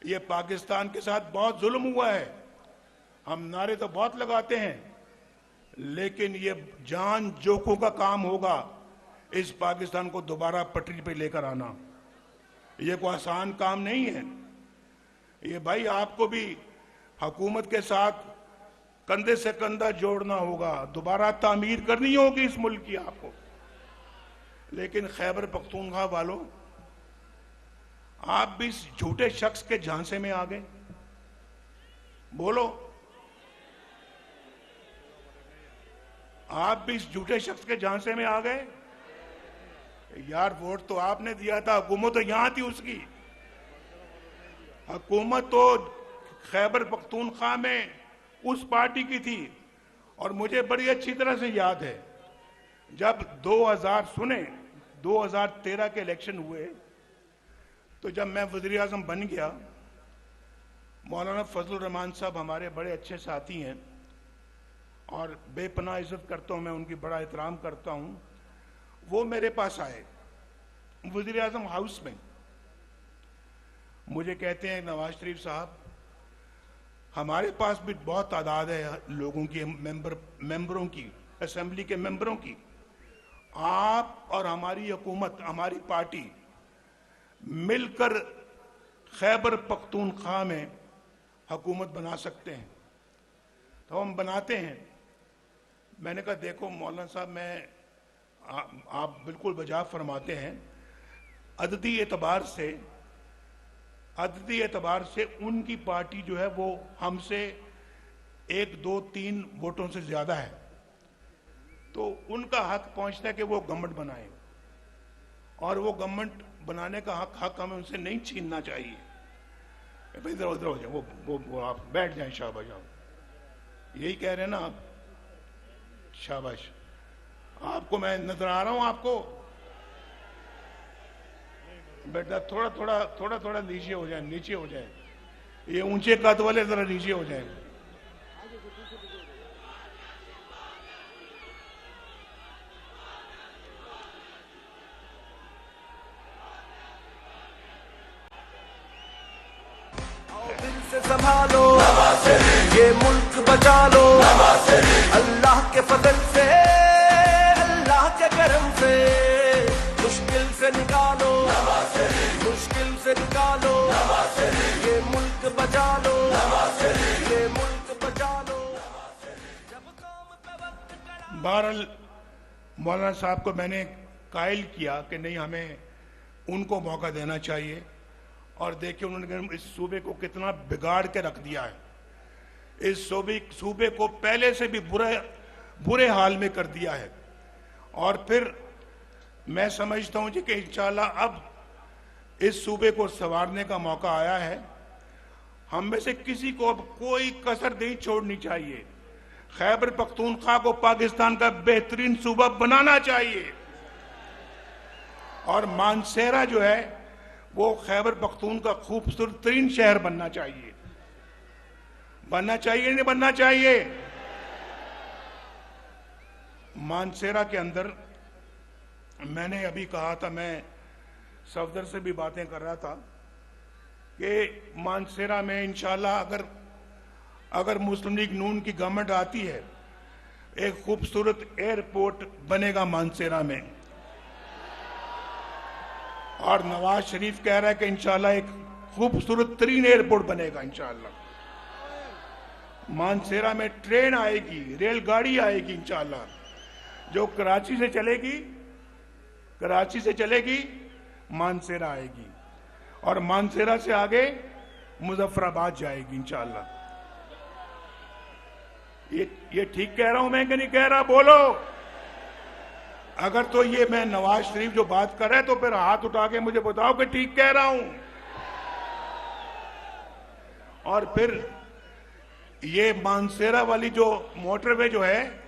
ये पाकिस्तान के साथ बहुत जुल्म हुआ है। हम नारे तो बहुत लगाते हैं, लेकिन ये जान जोखों का काम होगा इस पाकिस्तान को दोबारा पटरी पे लेकर आना। ये कोई आसान काम नहीं है। ये भाई आपको भी हुकूमत के साथ कंधे से कंधा जोड़ना होगा, दोबारा तामीर करनी होगी इस मुल्क की आपको। लेकिन खैबर पख्तूनख्वा वालों, आप भी इस झूठे शख्स के झांसे में आ गए। बोलो, आप भी इस झूठे शख्स के झांसे में आ गए? यार, वोट तो आपने दिया था, हुकूमत तो यहां थी उसकी। हुकूमत तो खैबर पख्तूनख्वा में उस पार्टी की थी। और मुझे बड़ी अच्छी तरह से याद है जब 2013 के इलेक्शन हुए तो जब मैं वज़ीर आज़म बन गया, मौलाना फजलुर रहमान साहब हमारे बड़े अच्छे साथी हैं और बेपनाह इज्जत करता हूं मैं, उनकी बड़ा एहतराम करता हूं। वो मेरे पास आए वज़ीर आज़म हाउस में, मुझे कहते हैं नवाज शरीफ साहब, हमारे पास भी बहुत तादाद है लोगों की, मेंबरों की, असेंबली के मेंबरों की, आप और हमारी हुकूमत, हमारी पार्टी मिलकर खैबर पख्तूनख्वा में हुकूमत बना सकते हैं। तो हम बनाते हैं। मैंने कहा देखो मौलाना साहब, आप बिल्कुल बजा फरमाते हैं, अददी एतबार से उनकी पार्टी जो है वो हमसे 1, 2, 3 वोटों से ज्यादा है, तो उनका हक पहुंचता है कि वो गवर्नमेंट बनाए, और वो गवर्नमेंट बनाने का हक हमें उनसे नहीं छीनना चाहिए। इधर उधर हो जाए, वो आप बैठ जाएं, शाबाश। आप यही कह रहे हैं ना आप, शाबाश। आपको मैं नजर आ रहा हूं आपको, बेटा थोड़ा नीचे हो जाए, ये ऊंचे कद वाले जरा नीचे हो जाए। दिल से संभालो, ये मुल्क बचा लो, अल्लाह के फजल से, अल्लाह के करम से, मुश्किल से निकालो, ये मुल्क बचा लो, ये मुल्क बचा लो। बहरहाल मौलाना साहब को मैंने कायल किया कि नहीं, हमें उनको मौका देना चाहिए। और देखिए उन्होंने इस सूबे को कितना बिगाड़ के रख दिया है। इस सूबे को पहले से भी बुरे हाल में कर दिया है। और फिर मैं समझता हूं जी कि इंशाल्लाह अब इस सूबे को संवारने का मौका आया है। हम में से किसी को अब कोई कसर नहीं छोड़नी चाहिए। खैबर पख्तूनख्वा को पाकिस्तान का बेहतरीन सूबा बनाना चाहिए। और मानसेरा जो है वो खैबर पख्तून का खूबसूरत तरीन शहर बनना चाहिए। नहीं बनना चाहिए? मानसेरा के अंदर मैंने अभी कहा था, मैं सफदर से भी बातें कर रहा था कि मानसेरा में इंशाल्लाह अगर मुस्लिम लीग नून की गवर्नमेंट आती है, एक खूबसूरत एयरपोर्ट बनेगा मानसेरा में। और नवाज शरीफ कह रहा है कि इंशाल्लाह एक खूबसूरत तरीन एयरपोर्ट बनेगा इंशाल्लाह। मानसेरा में ट्रेन आएगी, रेलगाड़ी आएगी इंशाल्लाह, जो कराची से चलेगी मानसेरा आएगी, और मानसेरा से आगे मुजफ्फराबाद जाएगी इंशाल्लाह। ये ठीक कह रहा हूं मैं कि नहीं कह रहा? बोलो। अगर तो ये मैं नवाज शरीफ जो बात कर रहा है तो फिर हाथ उठा के मुझे बताओ कि ठीक कह रहा हूं। और फिर ये मानसेरा वाली जो मोटरवे जो है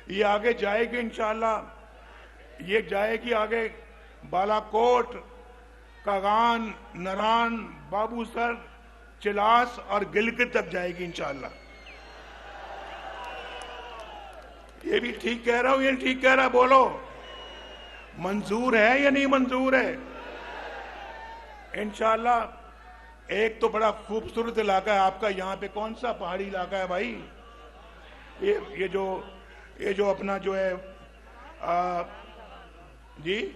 ये आगे जाएगी इंशाल्लाह। ये जाएगी आगे बालाकोट, कागान, नरान, बाबूसर, चिलास और गिलगित तक जाएगी इंशाल्लाह। ये भी ठीक कह रहा हूं, ये ठीक कह रहा? बोलो, मंजूर है या नहीं मंजूर है? इंशाल्लाह। एक तो बड़ा खूबसूरत इलाका है आपका, यहाँ पे कौन सा पहाड़ी इलाका है भाई? ये जो अपना जो है जी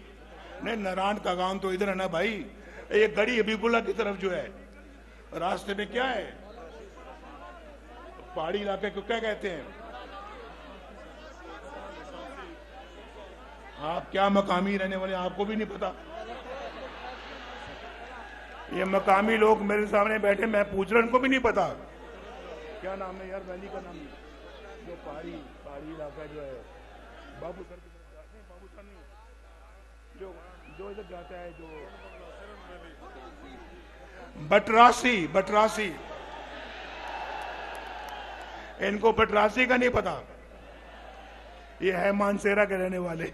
नहीं, नारायण का गांव तो इधर है ना भाई। ये गड़ी हबीबुल्ला की तरफ जो है रास्ते में क्या है, पहाड़ी इलाके को क्या कहते हैं? आप क्या मकामी रहने वाले, आपको भी नहीं पता? ये मकामी लोग मेरे सामने बैठे, मैं पूछ रहा, इनको भी नहीं पता क्या नाम है यार वैली का नाम? जो पहाड़ी इलाका जो है बाबूसर की तरफ जाते हैं, बाबूसर नहीं, जो इधर जाता है, जो बटरासी इनको पटरासी का नहीं पता, ये है मानसेरा के रहने वाले।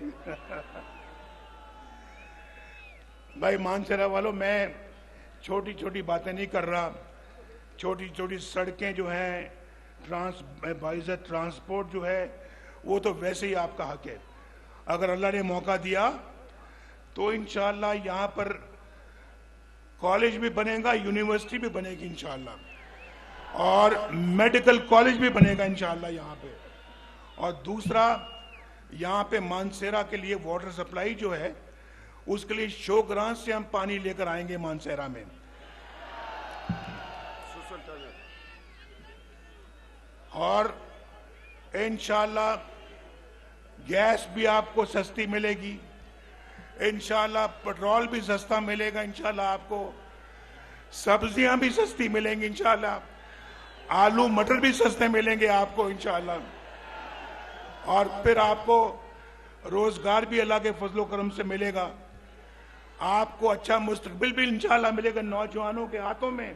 भाई मानसेरा वालों, मैं छोटी छोटी बातें नहीं कर रहा। छोटी छोटी सड़कें जो हैं, ट्रांसपोर्ट जो है, वो तो वैसे ही आपका हक है। अगर अल्लाह ने मौका दिया तो इंशाअल्लाह यहाँ पर कॉलेज भी बनेगा, यूनिवर्सिटी भी बनेगी इंशाअल्लाह, और मेडिकल कॉलेज भी बनेगा इंशाअल्लाह यहाँ पे। और दूसरा, यहाँ पे मानसेरा के लिए वाटर सप्लाई जो है, उसके लिए शोग्रां से हम पानी लेकर आएंगे मानसेरा में। और इंशाअल्लाह गैस भी आपको सस्ती मिलेगी, इंशाअल्लाह पेट्रोल भी सस्ता मिलेगा, इंशाअल्लाह आपको सब्जियां भी सस्ती मिलेंगी, इंशाअल्लाह आलू मटर भी सस्ते मिलेंगे आपको इंशाअल्लाह। और फिर आपको रोजगार भी अल्लाह के फजलो करम से मिलेगा, आपको अच्छा मुस्तकबिल भी इंशाअल्लाह मिलेगा। नौजवानों के हाथों में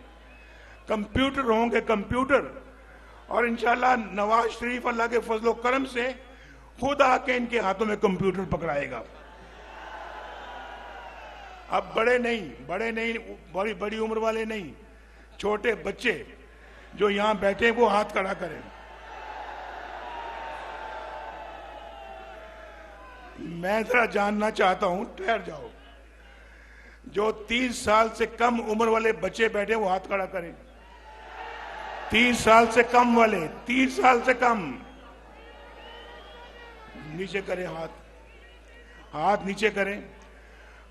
कंप्यूटर होंगे, कंप्यूटर, और इंशाअल्लाह नवाज शरीफ अल्लाह के फजलो करम से खुद आके इनके हाथों में कंप्यूटर पकड़ाएगा। अब बड़े नहीं, बड़ी बड़ी उम्र वाले नहीं, छोटे बच्चे जो यहां बैठे वो हाथ खड़ा करें। मैं जरा जानना चाहता हूं, ठहर जाओ, जो 30 साल से कम उम्र वाले बच्चे बैठे वो हाथ खड़ा करें। 30 साल से कम वाले, 30 साल से कम, नीचे करें हाथ नीचे करें।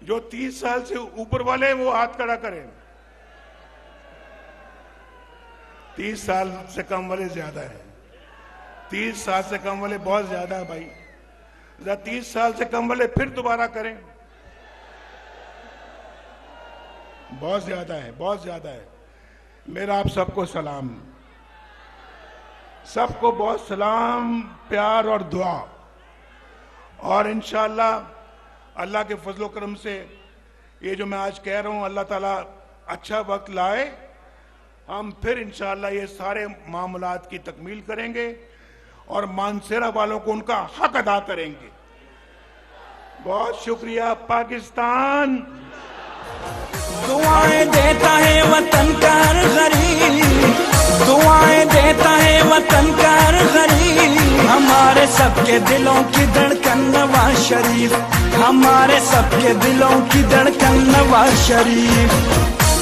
जो 30 साल से ऊपर वाले वो हाथ खड़ा करें। 30 साल से कम वाले ज्यादा है, 30 साल से कम वाले बहुत ज्यादा है भाई। 30 साल से कम वाले फिर दोबारा करें, बहुत ज्यादा है, बहुत ज्यादा है। मेरा आप सबको सलाम, सबको बहुत सलाम, प्यार और दुआ। और इंशाअल्लाह अल्लाह के फजलो करम से ये जो मैं आज कह रहा हूं, अल्लाह ताला अच्छा वक्त लाए, हम फिर इंशाअल्लाह ये सारे मामलात की तकमील करेंगे और मानसेरा वालों को उनका हक अदा करेंगे। बहुत शुक्रिया पाकिस्तान। दुआएं देता है वतन का हर गरीब, दुआएं देता है वतन का हर गरीब। हमारे सबके दिलों की धड़कन नवाज शरीफ, हमारे सबके दिलों की धड़कन नवाज शरीफ।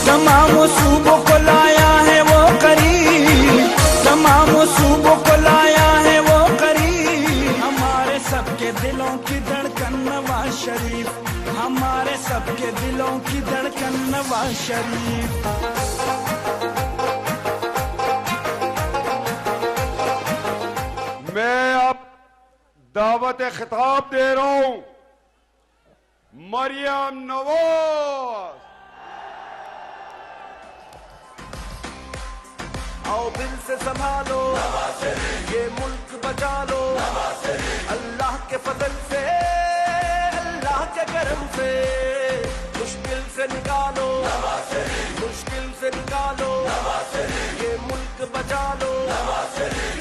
तमाम सूबों को लाया है वो करीब, तमाम सूबों को लाया है वो करीब। हमारे सबके दिलों की धड़कन नवाज शरीफ, हमारे सबके दिलों की धड़कन नवाज शरीफ। मैं अब दावत खिताब दे रहा हूं मरियम नवाज। आओ दिल से संभालो, ये मुल्क बचा लो, अल्लाह के फजल से, अल्लाह के करम से। मुश्किल से निकालो, मुश्किल से निकालो, ये मुल्क बचा लो,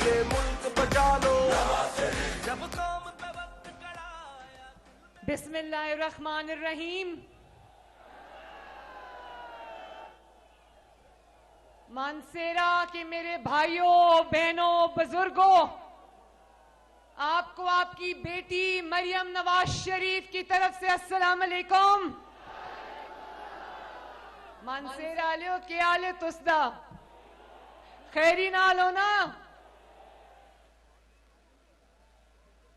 ये मुल्क बचा लो। जब कौम पे वक्त कड़ाया। बिस्मिल्लाहिर्रहमानिर्रहीम। मानसेरा के मेरे भाइयों, बहनों, बुजुर्गों, आपको आपकी बेटी मरियम नवाज शरीफ की तरफ से अस्सलाम अलैकुम। मानसेरा आलियो के आले तुसदा खैरी नालो ना।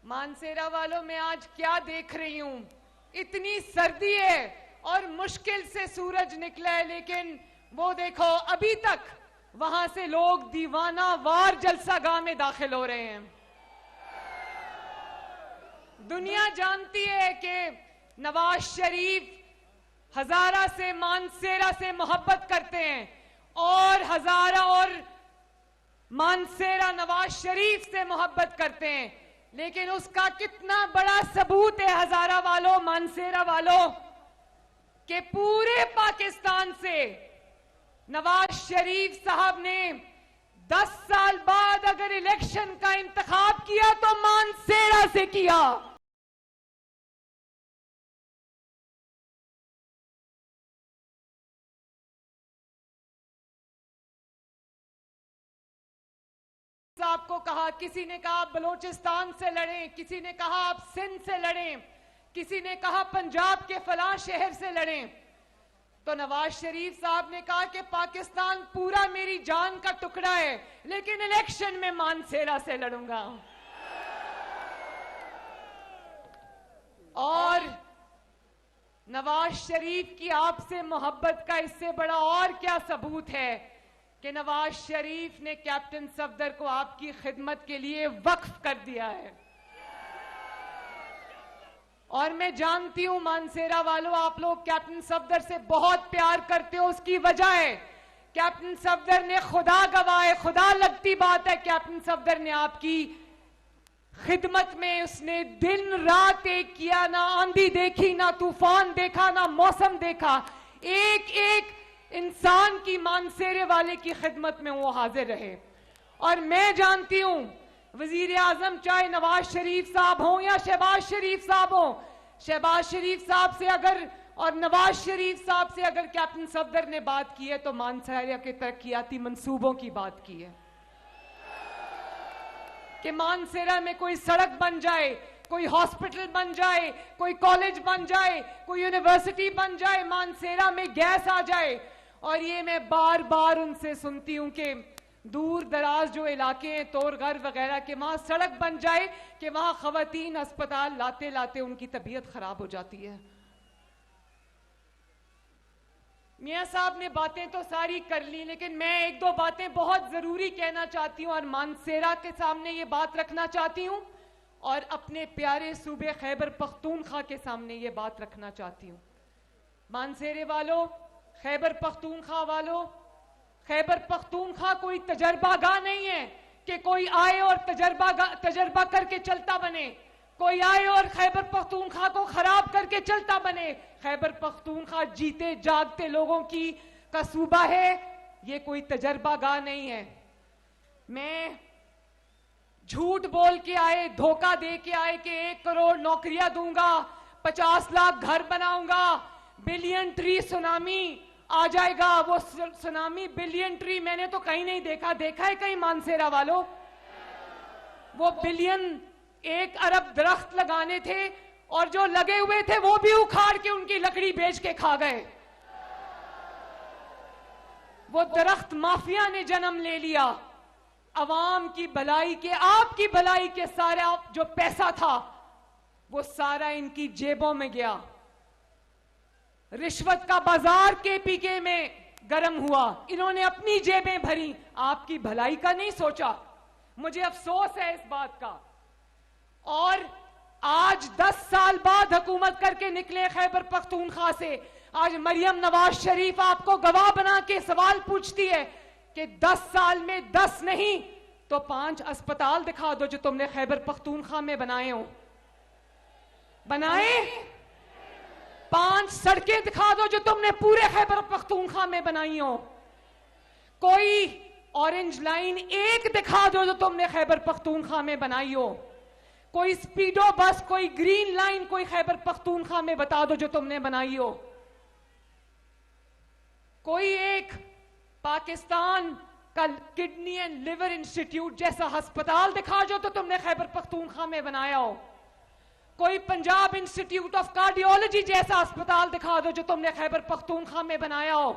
मानसेरा वालों, मैं आज क्या देख रही हूं, इतनी सर्दी है और मुश्किल से सूरज निकला है, लेकिन वो देखो अभी तक वहां से लोग दीवाना वार जलसागाह में दाखिल हो रहे हैं। दुनिया जानती है कि नवाज शरीफ हजारा से, मानसेरा से मोहब्बत करते हैं, और हजारा और मानसेरा नवाज शरीफ से मोहब्बत करते हैं। लेकिन उसका कितना बड़ा सबूत है हजारा वालों, मानसेरा वालों, कि पूरे पाकिस्तान से नवाज शरीफ साहब ने 10 साल बाद अगर इलेक्शन का इंतखाब किया तो मानसेरा से किया। साहब को कहा, किसी ने कहा आप बलोचिस्तान से लड़ें, किसी ने कहा आप सिंध से लड़ें, किसी ने कहा पंजाब के फलां शहर से लड़ें। तो नवाज शरीफ साहब ने कहा कि पाकिस्तान पूरा मेरी जान का टुकड़ा है, लेकिन इलेक्शन में मानसेरा से लड़ूंगा। और नवाज शरीफ की आपसे मोहब्बत का इससे बड़ा और क्या सबूत है कि नवाज शरीफ ने कैप्टन सफदर को आपकी खिदमत के लिए वक्फ कर दिया है। और मैं जानती हूं मानसेरा वालों, आप लोग कैप्टन सफदर से बहुत प्यार करते हो। उसकी वजह है कैप्टन सफदर ने, खुदा गवाह है, खुदा लगती बात है, कैप्टन सफदर ने आपकी खिदमत में उसने दिन रात एक किया। ना आंधी देखी, ना तूफान देखा, ना मौसम देखा, एक एक इंसान की मानसेरे वाले की खिदमत में वो हाजिर रहे। और मैं जानती हूं वजीर आजम चाहे नवाज शरीफ साहब हो या शहबाज शरीफ साहब हो, शहबाज शरीफ साहब से अगर और नवाज शरीफ साहब से अगर कैप्टन सफदर ने बात की है तो मानसेरा के तरक्याती मंसूबों की बात की है कि मानसेरा में कोई सड़क बन जाए, कोई हॉस्पिटल बन जाए, कोई कॉलेज बन जाए, कोई यूनिवर्सिटी बन जाए, मानसेरा में गैस आ जाए। और ये मैं बार बार उनसे सुनती हूं कि दूर दराज जो इलाके हैं, तोरगर वगैरह के, वहां सड़क बन जाए कि वहां खवातीन अस्पताल लाते लाते उनकी तबीयत खराब हो जाती है। मियां साहब ने बातें तो सारी कर ली, लेकिन मैं एक दो बातें बहुत जरूरी कहना चाहती हूं और मानसेरा के सामने ये बात रखना चाहती हूं और अपने प्यारे सूबे खैबर पख्तूनख्वा के सामने ये बात रखना चाहती हूं। मानसेरे वालों, खैबर पख्तूनख्वा वालों, खैबर पख्तूनख्वा कोई तजर्बागाह नहीं है कि कोई आए और तजर्बा करके चलता बने, कोई आए और खैबर पख्तूनख्वा को खराब करके चलता बने। खैबर पख्तूनख्वा जीते जागते लोगों का सूबा है, ये कोई तजर्बागाह नहीं है। मैं झूठ बोल के आए, धोखा दे के आए कि 1 करोड़ नौकरियां दूंगा, 50 लाख घर बनाऊंगा, बिलियन ट्री सुनामी आ जाएगा। वो सुनामी बिलियन ट्री मैंने तो कहीं नहीं देखा। देखा है कहीं मानसेरा वालों? वो बिलियन 1 अरब दरख्त लगाने थे और जो लगे हुए थे वो भी उखाड़ के उनकी लकड़ी बेच के खा गए। वो दरख्त माफिया ने जन्म ले लिया। अवाम की भलाई के, आपकी भलाई के सारा जो पैसा था वो सारा इनकी जेबों में गया। रिश्वत का बाजार केपीके में गर्म हुआ, इन्होंने अपनी जेबें भरी, आपकी भलाई का नहीं सोचा। मुझे अफसोस है इस बात का। और आज 10 साल बाद हुकूमत करके निकले खैबर पख्तूनख्वा से, आज मरियम नवाज शरीफ आपको गवाह बना के सवाल पूछती है कि 10 साल में 10 नहीं तो 5 अस्पताल दिखा दो जो तुमने खैबर पख्तूनख्वा में बनाए हो। बनाए? 5 सड़कें दिखा दो जो तुमने पूरे खैबर पख्तूनख्वा में बनाई हो। कोई ऑरेंज लाइन 1 दिखा दो जो तुमने खैबर पख्तूनख्वा में बनाई हो। कोई स्पीडो बस, कोई ग्रीन लाइन, कोई खैबर पख्तूनख्वा में बता दो जो तुमने बनाई हो। कोई एक पाकिस्तान का किडनी एंड लिवर इंस्टीट्यूट जैसा अस्पताल दिखा जो तो तुमने खैबर पख्तूनख्वा में बनाया हो। कोई पंजाब इंस्टीट्यूट ऑफ कार्डियोलॉजी जैसा अस्पताल दिखा दो जो तुमने खैबर पख्तूनख्वा में बनाया हो।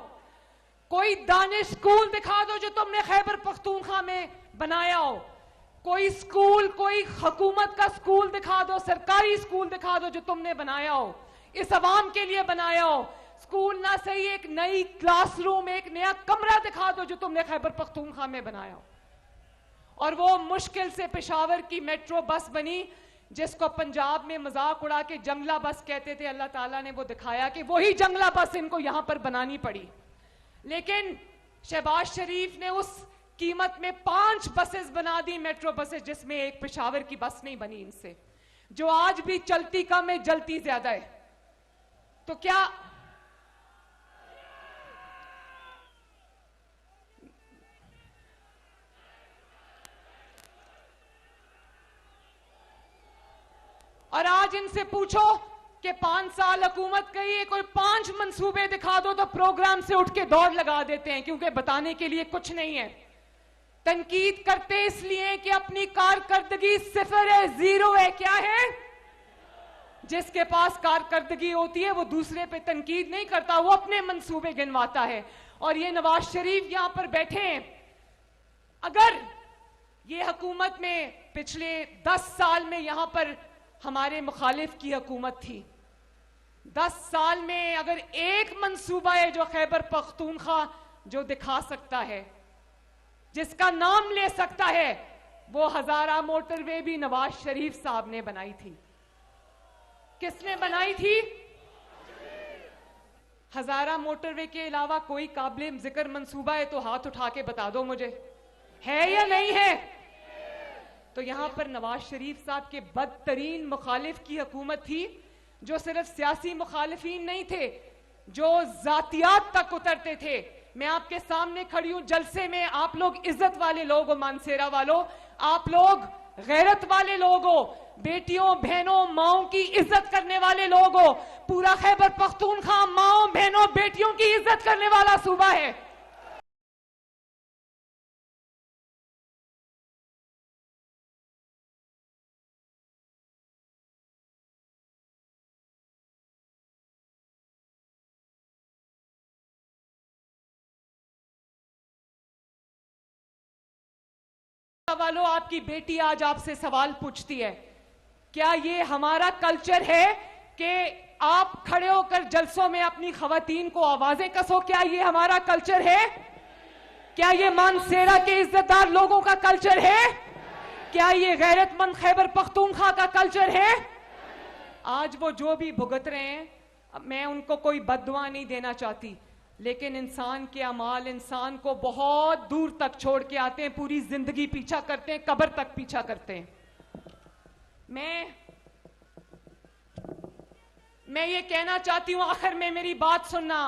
कोई दानिश स्कूल दिखा दो जो तुमने खैबर पख्तूनख्वा में बनाया हो। कोई स्कूल, कोई हुकूमत का स्कूल दिखा दो, सरकारी स्कूल दिखा दो जो तुमने बनाया हो, इस अवाम के लिए बनाया हो। स्कूल ना सही, एक नई क्लासरूम, एक नया कमरा दिखा दो जो तुमने खैबर पख्तूनख्वा में बनाया हो। और वो मुश्किल से पेशावर की मेट्रो बस बनी जिसको पंजाब में मजाक उड़ा के जंगला बस कहते थे। अल्लाह ताला ने वो दिखाया कि वही जंगला बस इनको यहां पर बनानी पड़ी। लेकिन शहबाज शरीफ ने उस कीमत में 5 बसेस बना दी, मेट्रो बसेस, जिसमें एक पेशावर की बस नहीं बनी इनसे, जो आज भी चलती कम है, जलती ज्यादा है। तो क्या और आज इनसे पूछो कि 5 साल हुकूमत कही है, कोई 5 मंसूबे दिखा दो तो प्रोग्राम से उठ के दौड़ लगा देते हैं, क्योंकि बताने के लिए कुछ नहीं है। तनकीद करते इसलिए कि अपनी कारकर्दगी 0 है, 0 है। क्या है? जिसके पास कारकर्दगी होती है वो दूसरे पे तनकीद नहीं करता, वो अपने मंसूबे गिनवाता है। और ये नवाज शरीफ यहां पर बैठे हैं। अगर ये हुकूमत में पिछले 10 साल में यहां पर हमारे मुखालिफ की हुकूमत थी, 10 साल में अगर एक मंसूबा है जो खैबर पख्तूनख्वा जो दिखा सकता है, जिसका नाम ले सकता है, वो हजारा मोटरवे भी नवाज शरीफ साहब ने बनाई थी। किसने बनाई थी? हजारा मोटरवे के अलावा कोई काबिल जिक्र मंसूबा है तो हाथ उठा के बता दो मुझे, है या नहीं है? तो यहां पर नवाज शरीफ साहब के बदतरीन मुखालिफ की हुकूमत थी, जो सिर्फ सियासी मुखालिफिन नहीं थे, जो जातियात तक उतरते थे। मैं आपके सामने खड़ी हूं जलसे में, आप लोग इज्जत वाले लोग हो, मानसेरा वालों, आप लोग गैरत वाले लोग हो, बेटियों बहनों माओं की इज्जत करने वाले लोग हो। पूरा खैबर पख्तूनख्वा माओं बहनों बेटियों की इज्जत करने वाला सूबा है। वालों, आपकी बेटी आज आपसे सवाल पूछती है, क्या ये हमारा कल्चर है कि आप खड़े होकर जलसों में अपनी खवातीन को आवाजें कसो? क्या ये हमारा कल्चर है? क्या ये मानसेरा के इज्जतदार लोगों का कल्चर है? क्या ये गैरतमंद खैबर पख्तूनख्वा का कल्चर है? आज वो जो भी भुगत रहे हैं, मैं उनको कोई बद्दुआ नहीं देना चाहती, लेकिन इंसान के अमाल इंसान को बहुत दूर तक छोड़ के आते हैं, पूरी जिंदगी पीछा करते हैं, कब्र तक पीछा करते हैं। मैं ये कहना चाहती हूं, आखिर में मेरी बात सुनना,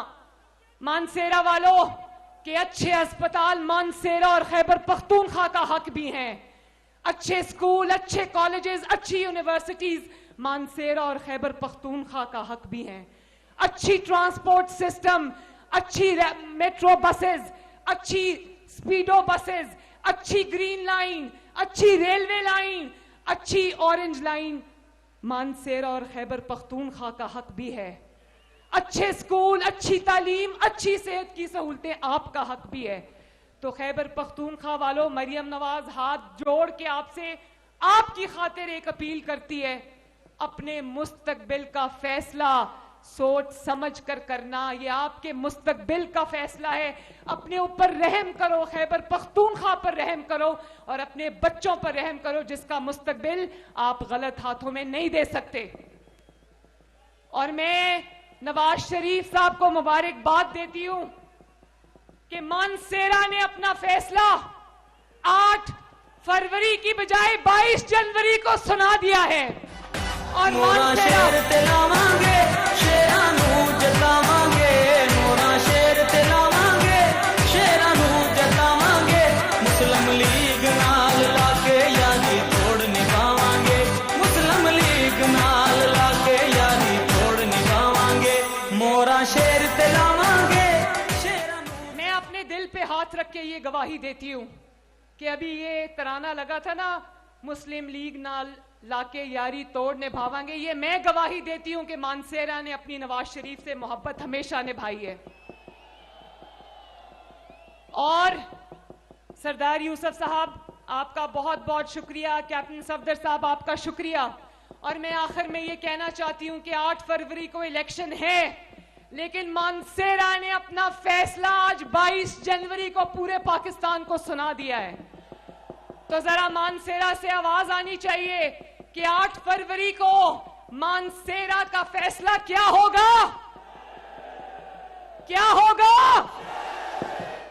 मानसेरा वालों, कि अच्छे अस्पताल मानसेरा और खैबर पख्तूनख्वा का हक भी हैं। अच्छे स्कूल, अच्छे कॉलेजेस, अच्छी यूनिवर्सिटीज मानसेरा और खैबर पख्तूनख्वा का हक भी हैं। अच्छी ट्रांसपोर्ट सिस्टम, अच्छी मेट्रो बसेस, अच्छी स्पीडो बसेस, अच्छी ग्रीन लाइन, अच्छी रेलवे लाइन, अच्छी ऑरेंज लाइन मानसेरा और खैबर पख्तूनख्वा का हक भी है। अच्छे स्कूल, अच्छी तालीम, अच्छी सेहत की सहूलतें आपका हक भी है। तो खैबर पख्तूनख्वा वालों, मरियम नवाज हाथ जोड़ के आपसे आपकी खातिर एक अपील करती है, अपने मुस्तकबिल का फैसला सोच समझ कर करना, ये आपके मुस्तकबिल का फैसला है। अपने ऊपर रहम करो, खैबर पख्तूनख्वा पर रहम करो और अपने बच्चों पर रहम करो, जिसका मुस्तकबिल आप गलत हाथों में नहीं दे सकते। और मैं नवाज शरीफ साहब को मुबारकबाद देती हूं कि मानसेरा ने अपना फैसला 8 फरवरी की बजाय 22 जनवरी को सुना दिया है। और मुस्लिम लीग नाल लाके यारी तोड़ निभावांगे, मुस्लिम लीग नाल लाके यारी तोड़ निभावांगे, मोरा शेर ते लावांगे। मैं अपने दिल पे हाथ रख के ये गवाही देती हूं कि अभी ये तराना लगा था ना, मुस्लिम लीग नाल लाके यारी तोड़ निभावांगे, ये मैं गवाही देती हूं कि मानसेरा ने अपनी नवाज शरीफ से मोहब्बत हमेशा निभाई है। और सरदार यूसुफ साहब, आपका बहुत बहुत शुक्रिया, कैप्टन सफदर साहब आपका शुक्रिया। और मैं आखिर में ये कहना चाहती हूं कि 8 फरवरी को इलेक्शन है, लेकिन मानसेरा ने अपना फैसला आज 22 जनवरी को पूरे पाकिस्तान को सुना दिया है। तो जरा मानसेरा से आवाज आनी चाहिए कि 8 फरवरी को मानसेरा का फैसला क्या होगा? क्या होगा?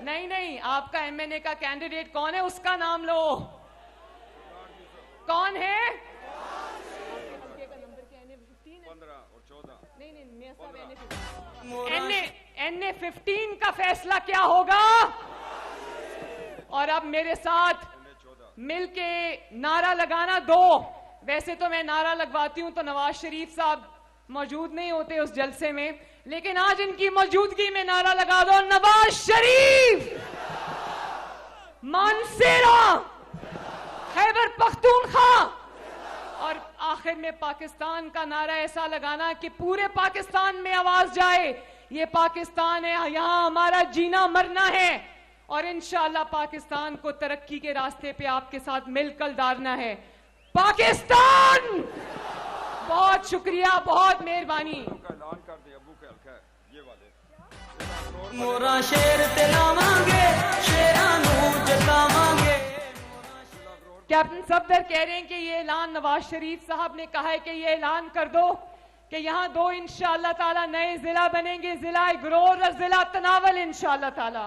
नहीं नहीं, आपका एमएनए का कैंडिडेट कौन है, उसका नाम लो। कौन है? एनए 15 का फैसला क्या होगा? और अब मेरे साथ मिलके नारा लगाना, 2 वैसे तो मैं नारा लगवाती हूं तो नवाज शरीफ साहब मौजूद नहीं होते उस जलसे में, लेकिन आज इनकी मौजूदगी में नारा लगा दो, नवाज शरीफ, मानसेरा, खैबर पख्तूनख्वा, और आखिर में पाकिस्तान का नारा ऐसा लगाना कि पूरे पाकिस्तान में आवाज जाए, ये पाकिस्तान है, यहां हमारा जीना मरना है, और इंशाअल्लाह पाकिस्तान को तरक्की के रास्ते पे आपके साथ मिलकर डालना है। पाकिस्तान, बहुत शुक्रिया, बहुत मेहरबानी। ऐलान कर दे अबू के हल्का है ये वाले मोरा शेर ते लावांगे, शेरां नूं जतावांगे। कैप्टन सफदर कह रहे हैं कि ये ऐलान नवाज शरीफ साहब ने कहा है कि ये ऐलान कर दो कि यहाँ 2 इंशाअल्लाह ताला नए जिला बनेंगे, जिला गरोर और जिला तनावल इंशाअल्लाह ताला।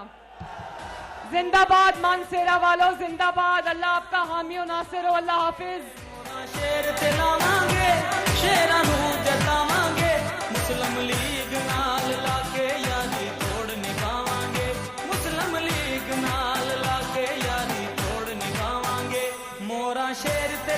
जिंदाबाद मानसेरा वालों, जिंदाबाद। अल्लाह आपका हामी और नासिर हो। अल्लाह हाफिज। शेर ते लावांगे, शेरां नूं जतावांगे, मुस्लिम लीग नाल लाके यारी तोड़ निभावांगे, मुस्लिम लीग नाल लाके यारी तोड़ निभावांगे। मोरा शेर ते